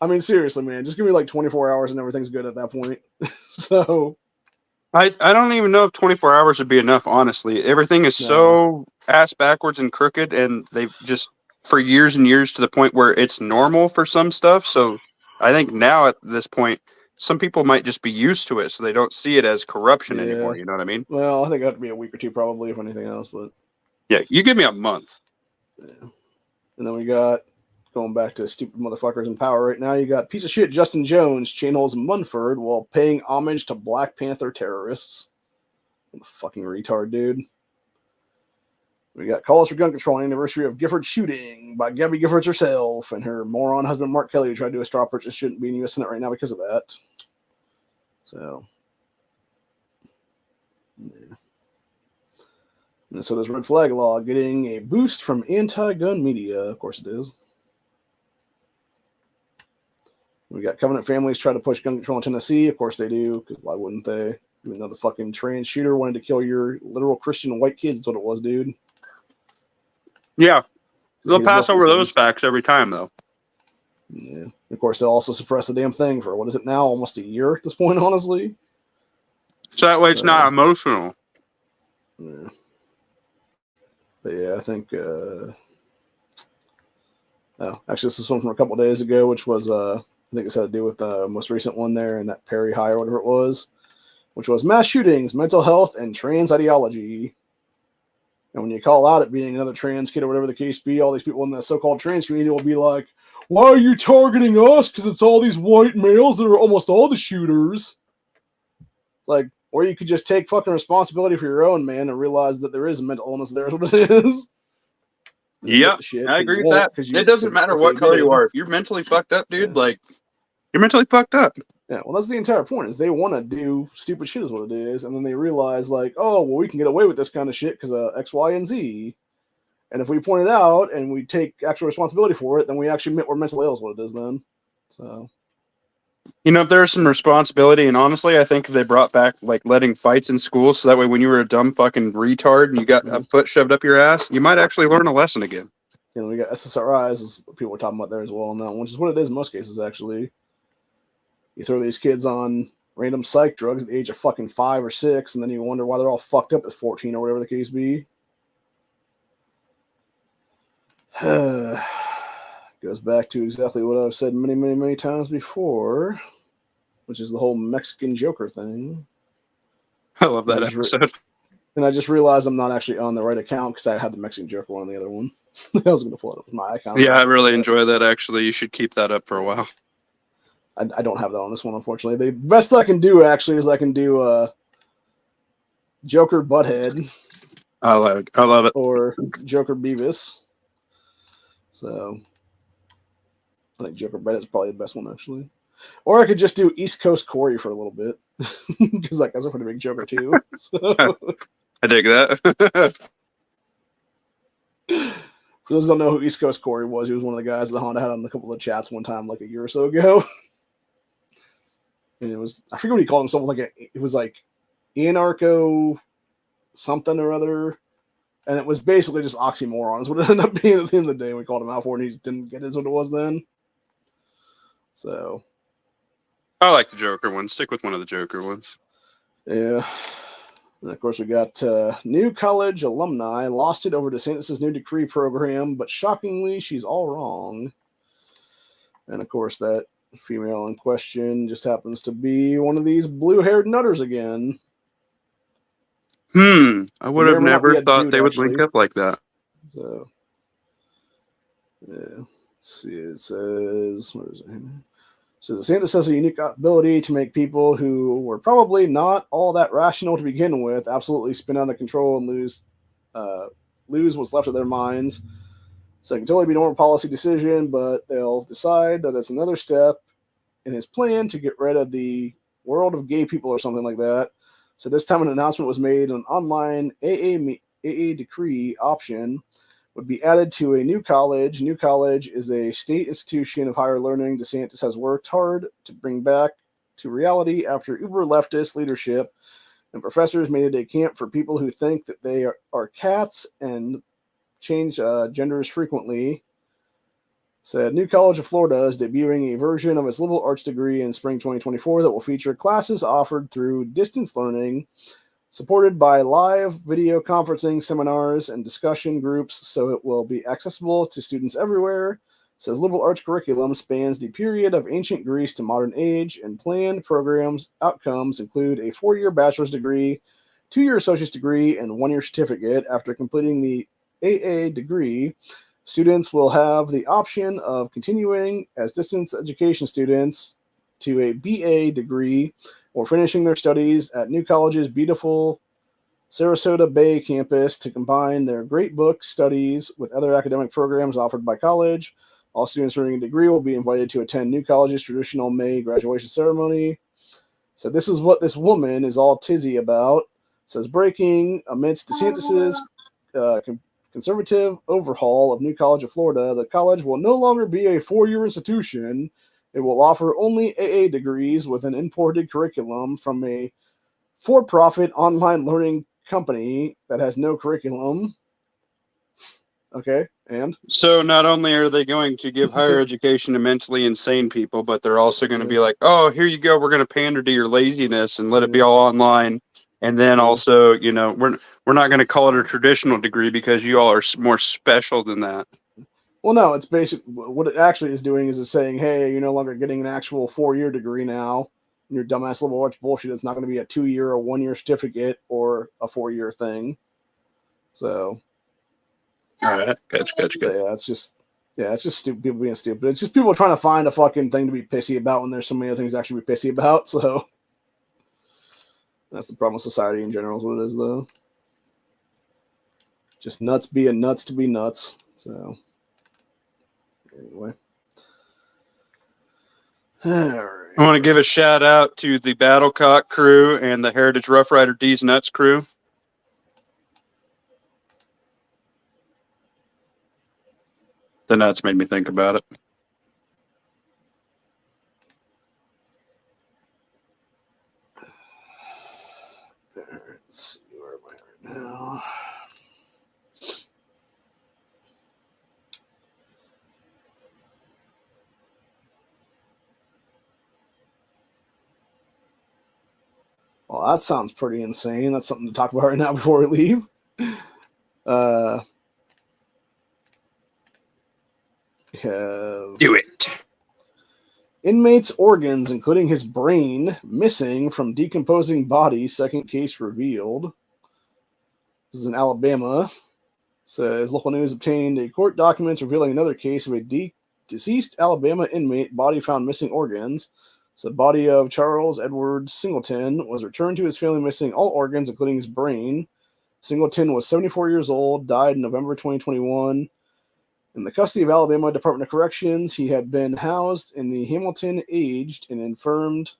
[SPEAKER 1] I mean, seriously, man, just give me like 24 hours and everything's good at that point. So
[SPEAKER 3] I don't even know if 24 hours would be enough, honestly. Everything is so ass backwards and crooked, and they've just, for years and years, to the point where it's normal for some stuff. So I think now at this point, some people might just be used to it, so they don't see it as corruption anymore. You know what I mean?
[SPEAKER 1] Well, I think it had to be a week or two probably, if anything else. But
[SPEAKER 3] yeah, you give me a month.
[SPEAKER 1] Yeah. And then we got, going back to stupid motherfuckers in power right now, you got piece of shit Justin Jones chainholes Munford while paying homage to Black Panther terrorists. What a fucking retard, dude. We got calls for gun control on the anniversary of Gifford shooting by Gabby Giffords herself and her moron husband Mark Kelly, who tried to do a straw purchase, shouldn't be in the U.S. Senate right now because of that. So, yeah. And so does red flag law getting a boost from anti-gun media. Of course it is. We got Covenant families try to push gun control in Tennessee. Of course they do, because why wouldn't they? Even though the fucking trans shooter wanted to kill your literal Christian white kids, that's what it was, dude.
[SPEAKER 3] Yeah. They'll pass over those facts every time, though.
[SPEAKER 1] Yeah. Of course, they'll also suppress the damn thing for, what is it now, almost a year at this point, honestly?
[SPEAKER 3] So that way it's not emotional.
[SPEAKER 1] Yeah. But yeah, I think... Oh, actually, this is one from a couple days ago, which was... I think it's had to do with the most recent one there, and that Perry High or whatever it was, which was mass shootings, mental health, and trans ideology. And when you call out it being another trans kid or whatever the case be, all these people in the so-called trans community will be like, why are you targeting us? Because it's all these white males that are almost all the shooters. It's like, or you could just take fucking responsibility for your own, man, and realize that there is a mental illness there is what it is.
[SPEAKER 3] Yep, I agree with that. It doesn't matter what color you are. If you're mentally fucked up, dude, like, you're mentally fucked up.
[SPEAKER 1] Yeah, well, that's the entire point, is they want to do stupid shit is what it is, and then they realize, like, oh, well, we can get away with this kind of shit because of X, Y, and Z. And if we point it out and we take actual responsibility for it, then we actually admit we're mentally ill is what it is then. So...
[SPEAKER 3] You know, if there's some responsibility, and honestly, I think if they brought back, like, letting fights in school, so that way when you were a dumb fucking retard and you got a foot shoved up your ass, you might actually learn a lesson again.
[SPEAKER 1] You know, we got SSRIs, as people were talking about there as well, and that, which is what it is in most cases, actually. You throw these kids on random psych drugs at the age of fucking 5 or 6, and then you wonder why they're all fucked up at 14 or whatever the case be. Goes back to exactly what I've said many, many, many times before, which is the whole Mexican Joker thing.
[SPEAKER 3] I love that episode.
[SPEAKER 1] And I just realized I'm not actually on the right account because I had the Mexican Joker one on the other one. I was going to pull it up with my account.
[SPEAKER 3] Yeah, I really enjoy that, actually. You should keep that up for a while.
[SPEAKER 1] I don't have that on this one, unfortunately. The best I can do, actually, is I can do Joker Butthead.
[SPEAKER 3] I love it.
[SPEAKER 1] Or Joker Beavis. So... I think Joker Bennett is probably the best one, actually. Or I could just do East Coast Corey for a little bit. Because that guy's a pretty big Joker, too. So.
[SPEAKER 3] I dig that.
[SPEAKER 1] For those who don't know who East Coast Corey was, he was one of the guys that Honda had on a couple of chats one time, like a year or so ago. And it was, I forget what he called himself, it was like anarcho something or other. And it was basically just oxymoron, is what it ended up being at the end of the day. We called him out for it, and he didn't get it, is what it was then. So,
[SPEAKER 3] I like the Joker one. Stick with one of the Joker ones.
[SPEAKER 1] Yeah. And of course, we got new college alumni lost it over DeSantis' new decree program, but shockingly, she's all wrong. And of course, that female in question just happens to be one of these blue-haired nutters again.
[SPEAKER 3] I would have never thought they would link up like that.
[SPEAKER 1] So, yeah. Let's see. It says, what is it? So DeSantis has a unique ability to make people who were probably not all that rational to begin with absolutely spin out of control and lose what's left of their minds. So it can totally be a normal policy decision, but they'll decide that it's another step in his plan to get rid of the world of gay people or something like that. So this time an announcement was made, an online AA decree option would be added to a new college. New college is a state institution of higher learning DeSantis has worked hard to bring back to reality after uber leftist leadership, and professors made it a camp for people who think that they are cats and change genders frequently. Said New College of Florida is debuting a version of its liberal arts degree in spring 2024 that will feature classes offered through distance learning, supported by live video conferencing, seminars, and discussion groups, so it will be accessible to students everywhere. Says liberal arts curriculum spans the period of ancient Greece to modern age, and planned programs outcomes include a 4-year bachelor's degree, 2-year associate's degree, and 1-year certificate. After completing the AA degree, students will have the option of continuing as distance education students to a BA degree or finishing their studies at New College's beautiful Sarasota Bay campus to combine their great book studies with other academic programs offered by college. All students earning a degree will be invited to attend New College's traditional May graduation ceremony. So this is what this woman is all tizzy about. Says breaking amidst DeSantis's conservative overhaul of New College of Florida, the college will no longer be a 4-year institution. It will offer only AA degrees with an imported curriculum from a for-profit online learning company that has no curriculum. Okay, and?
[SPEAKER 3] So not only are they going to give higher education to mentally insane people, but they're also going to be like, oh, here you go, we're going to pander to your laziness and let it be all online. And then also, you know, we're not going to call it a traditional degree because you all are more special than that.
[SPEAKER 1] Well, no, it's basic. What it actually is doing is it's saying, hey, you're no longer getting an actual 4-year degree now. Your dumbass liberal arts bullshit. It's not going to be a 2-year or 1-year certificate or a 4-year thing. So,
[SPEAKER 3] all right, gotcha.
[SPEAKER 1] Yeah, it's just stupid people being stupid. It's just people trying to find a fucking thing to be pissy about when there's so many other things to actually be pissy about. So that's the problem with society in general. Is what it is, though. Just nuts being nuts to be nuts. So anyway. All right.
[SPEAKER 3] I want to give a shout out to the Battlecock crew and the Heritage Rough Rider D's Nuts crew. The nuts made me think about it.
[SPEAKER 1] Let's see, where am I right now? Well, that sounds pretty insane. That's something to talk about right now before we leave.
[SPEAKER 3] Do it.
[SPEAKER 1] Inmate's organs, including his brain, missing from decomposing body. Second case revealed. This is in Alabama. Says local news obtained a court documents revealing another case of a deceased Alabama inmate, body found missing organs. So the body of Charles Edward Singleton was returned to his family missing all organs, including his brain. Singleton was 74 years old, died in November 2021. In the custody of Alabama Department of Corrections, he had been housed in the Hamilton Aged and Infirmed,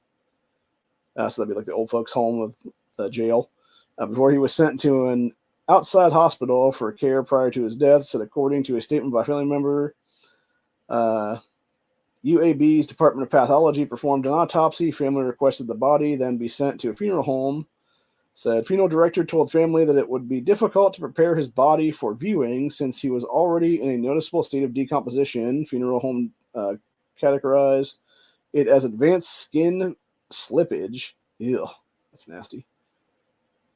[SPEAKER 1] so that'd be like the old folks' home of the jail, before he was sent to an outside hospital for care prior to his death. Said according to a statement by a family member, UAB's Department of Pathology performed an autopsy. Family requested the body then be sent to a funeral home. Said funeral director told family that it would be difficult to prepare his body for viewing since he was already in a noticeable state of decomposition. Funeral home categorized it as advanced skin slippage. Ew, that's nasty.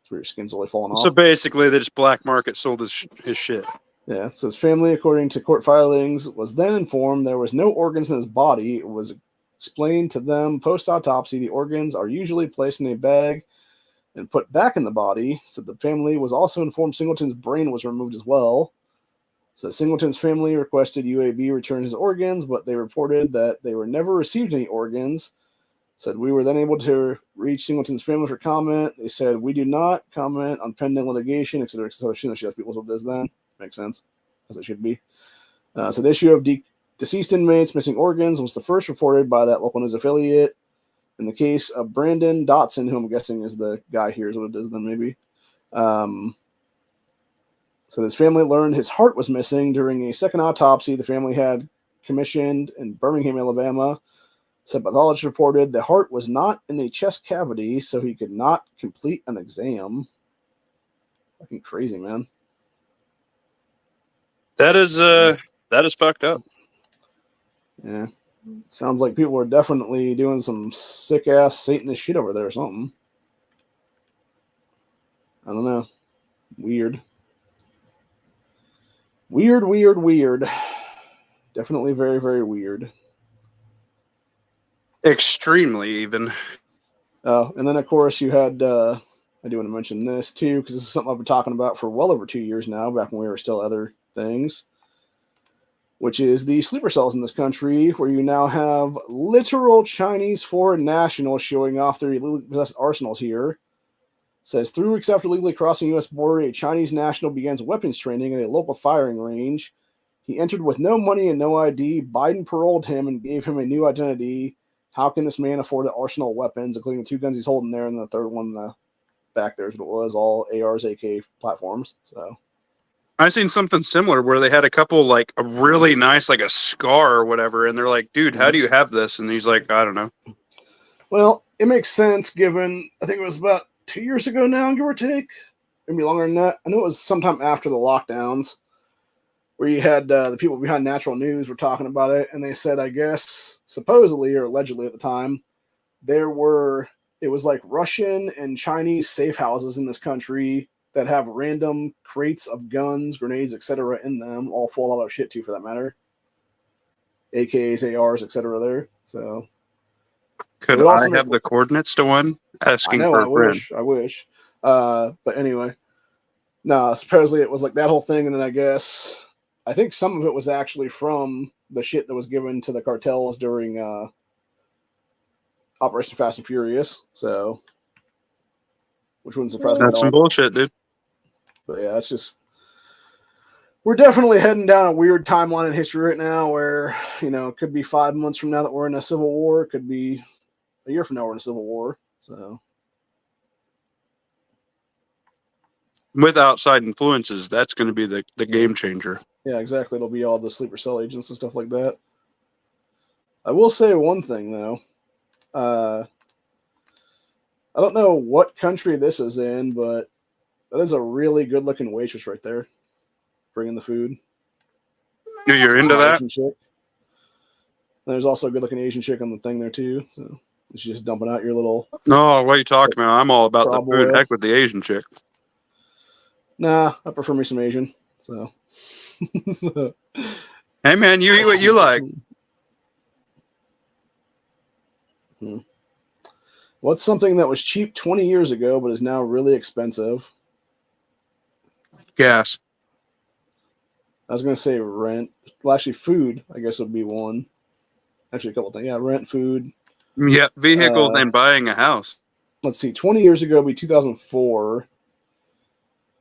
[SPEAKER 1] It's where your skin's only falling off.
[SPEAKER 3] So basically, they just black market sold his shit.
[SPEAKER 1] Yeah, it says family, according to court filings, was then informed there was no organs in his body. It was explained to them post-autopsy the organs are usually placed in a bag and put back in the body. So the family was also informed Singleton's brain was removed as well. So Singleton's family requested UAB return his organs, but they reported that they were never received any organs. Said we were then able to reach Singleton's family for comment. They said we do not comment on pending litigation, etc. etc. She has people who does then. Makes sense, as it should be. So the issue of deceased inmates missing organs was the first reported by that local news affiliate. In the case of Brandon Dotson, who I'm guessing is the guy here, is what it is then maybe. So his family learned his heart was missing during a second autopsy the family had commissioned in Birmingham, Alabama. So pathologist reported the heart was not in the chest cavity, so he could not complete an exam. Fucking crazy, man.
[SPEAKER 3] That is fucked up.
[SPEAKER 1] Yeah. Sounds like people are definitely doing some sick ass Satanist shit over there or something. I don't know. Weird. Weird. Definitely very, very weird.
[SPEAKER 3] Extremely even.
[SPEAKER 1] Oh, and then of course you had I do want to mention this too, because this is something I've been talking about for well over 2 years now, back when we were still other things, which is the sleeper cells in this country, where you now have literal Chinese foreign nationals showing off their illegally possessed arsenals here. It says 3 weeks after legally crossing the U.S. border, a Chinese national begins weapons training at a local firing range. He entered with no money and no ID. Biden paroled him and gave him a new identity. How can this man afford an arsenal of weapons, including the 2 guns he's holding there, and the third one in the back there is what it was, all ARs, AK platforms. So
[SPEAKER 3] I seen something similar where they had a couple like a really nice, like a scar or whatever, and they're like, "Dude, how do you have this?" And he's like, "I don't know."
[SPEAKER 1] Well, it makes sense given, I think it was about 2 years ago now, give or take. Maybe longer than that. I know it was sometime after the lockdowns, where you had the people behind Natural News were talking about it, and they said, I guess, supposedly or allegedly at the time, it was like Russian and Chinese safe houses in this country that have random crates of guns, grenades, etc. in them, all full of shit too, for that matter. AKs, ARs, etc. there. So
[SPEAKER 3] could I have the coordinates to one? Asking for a friend.
[SPEAKER 1] I wish. But anyway, no, supposedly it was like that whole thing, and then I think some of it was actually from the shit that was given to the cartels during Operation Fast and Furious. So, which wouldn't surprise me at all.
[SPEAKER 3] That's some bullshit, dude.
[SPEAKER 1] But yeah, it's just, we're definitely heading down a weird timeline in history right now where, it could be 5 months from now that we're in a civil war. It could be a year from now we're in a civil war. So,
[SPEAKER 3] with outside influences, that's going to be the game changer.
[SPEAKER 1] Yeah, exactly. It'll be all the sleeper cell agents and stuff like that. I will say one thing, though. I don't know what country this is in, but that is a really good-looking waitress right there, bringing the food.
[SPEAKER 3] You're into that?
[SPEAKER 1] Asian chick. There's also a good-looking Asian chick on the thing there, too. So she's just dumping out your little...
[SPEAKER 3] No, what are you talking about? I'm all about the food. Heck with the Asian chick.
[SPEAKER 1] Nah, I prefer me some Asian, so...
[SPEAKER 3] Hey, man, you eat what you like.
[SPEAKER 1] What's something that was cheap 20 years ago but is now really expensive?
[SPEAKER 3] Gas.
[SPEAKER 1] I was going to say rent. Well, actually, food, I guess, would be one. Actually, a couple things. Yeah, rent, food.
[SPEAKER 3] Yep, vehicles and buying a house.
[SPEAKER 1] Let's see. 20 years ago would be 2004.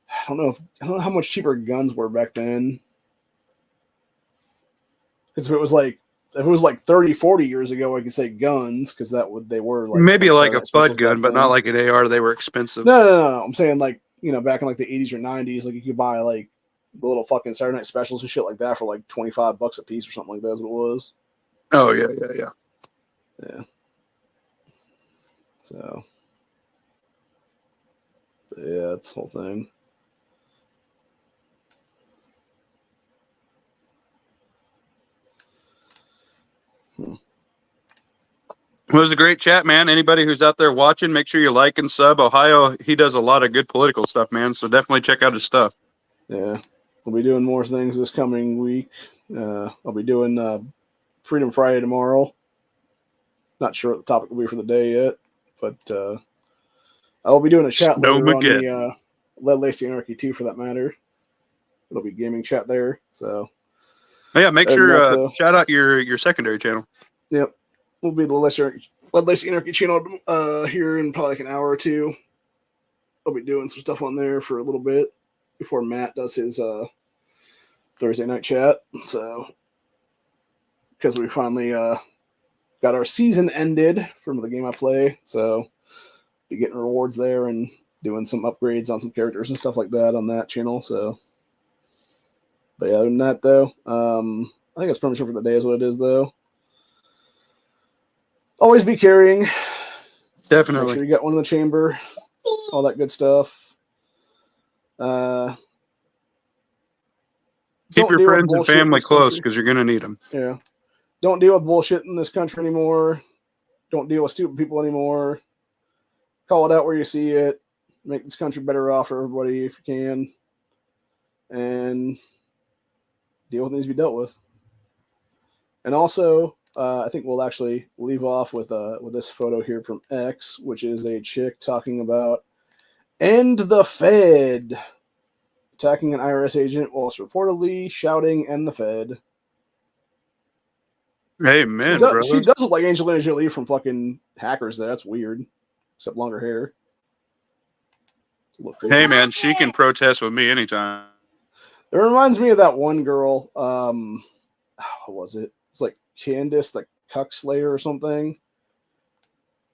[SPEAKER 1] I don't know how much cheaper guns were back then. Because if it was like 30, 40 years ago, I could say guns, because they were like
[SPEAKER 3] maybe like a FUD gun, but not like an AR. They were expensive.
[SPEAKER 1] No. I'm saying like, back in like the 80s or 90s, like you could buy like the little fucking Saturday Night Specials and shit like that for like $25 a piece or something like that is what it was.
[SPEAKER 3] Oh yeah.
[SPEAKER 1] Yeah. So yeah, that's the whole thing.
[SPEAKER 3] It was a great chat, man. Anybody who's out there watching, make sure you like and sub. Ohio, he does a lot of good political stuff, man. So definitely check out his stuff.
[SPEAKER 1] Yeah, we'll be doing more things this coming week. I'll be doing Freedom Friday tomorrow. Not sure what the topic will be for the day yet, but I'll be doing a chat later on the Lead Lacey Anarchy too, for that matter. It'll be gaming chat there. So
[SPEAKER 3] yeah, make sure shout out your secondary channel.
[SPEAKER 1] Yep. We'll be the Lead Lacey Anarchy channel here in probably like an hour or two. I'll be doing some stuff on there for a little bit before Matt does his Thursday night chat. So, because we finally got our season ended from the game I play, so be getting rewards there and doing some upgrades on some characters and stuff like that on that channel. So, but yeah, other than that though, I think that's pretty much it for the day. Is what it is though. Always be carrying.
[SPEAKER 3] Definitely.
[SPEAKER 1] Make sure you got one in the chamber. All that good stuff.
[SPEAKER 3] Keep your friends and family close because you're going to need them.
[SPEAKER 1] Yeah. don't deal with bullshit in this country anymore. Don't deal with stupid people anymore. Call it out where you see it. Make this country better off for everybody if you can. And deal with what needs to be dealt with. And also, I think we'll actually leave off with this photo here from X, which is a chick talking about end the Fed, attacking an IRS agent whilst reportedly shouting end the Fed.
[SPEAKER 3] Amen,
[SPEAKER 1] She
[SPEAKER 3] brother.
[SPEAKER 1] does look like Angelina Jolie from fucking Hackers there. That's weird. Except longer hair.
[SPEAKER 3] Hey, man, she can protest with me anytime.
[SPEAKER 1] It reminds me of that one girl. What was it? It's like Candace, the Cuck Slayer or something.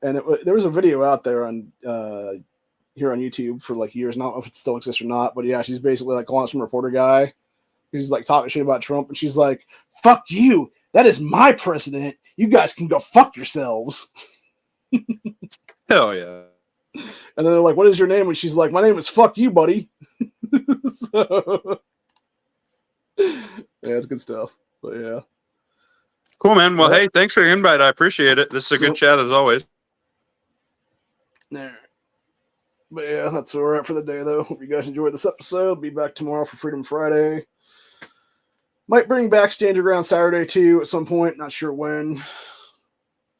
[SPEAKER 1] And there was a video out there on here on YouTube for like years. I don't know if it still exists or not, but yeah, she's basically like calling some reporter guy. He's like talking shit about Trump, and she's like, "Fuck you! That is my president. You guys can go fuck yourselves."
[SPEAKER 3] Hell yeah.
[SPEAKER 1] And then they're like, "What is your name?" And she's like, "My name is Fuck You, buddy." So, yeah, it's good stuff. But yeah.
[SPEAKER 3] Cool, man. Well,
[SPEAKER 1] Yeah.
[SPEAKER 3] hey, thanks for the invite. I appreciate it. This is a good chat as always.
[SPEAKER 1] There. But yeah, that's where we're at for the day, though. Hope you guys enjoyed this episode. Be back tomorrow for Freedom Friday. Might bring back Stand Your Ground Saturday, too, at some point. Not sure when.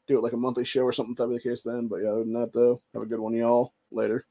[SPEAKER 1] Do it like a monthly show or something, that'd be the case then. But yeah, other than that, though, have a good one, y'all. Later.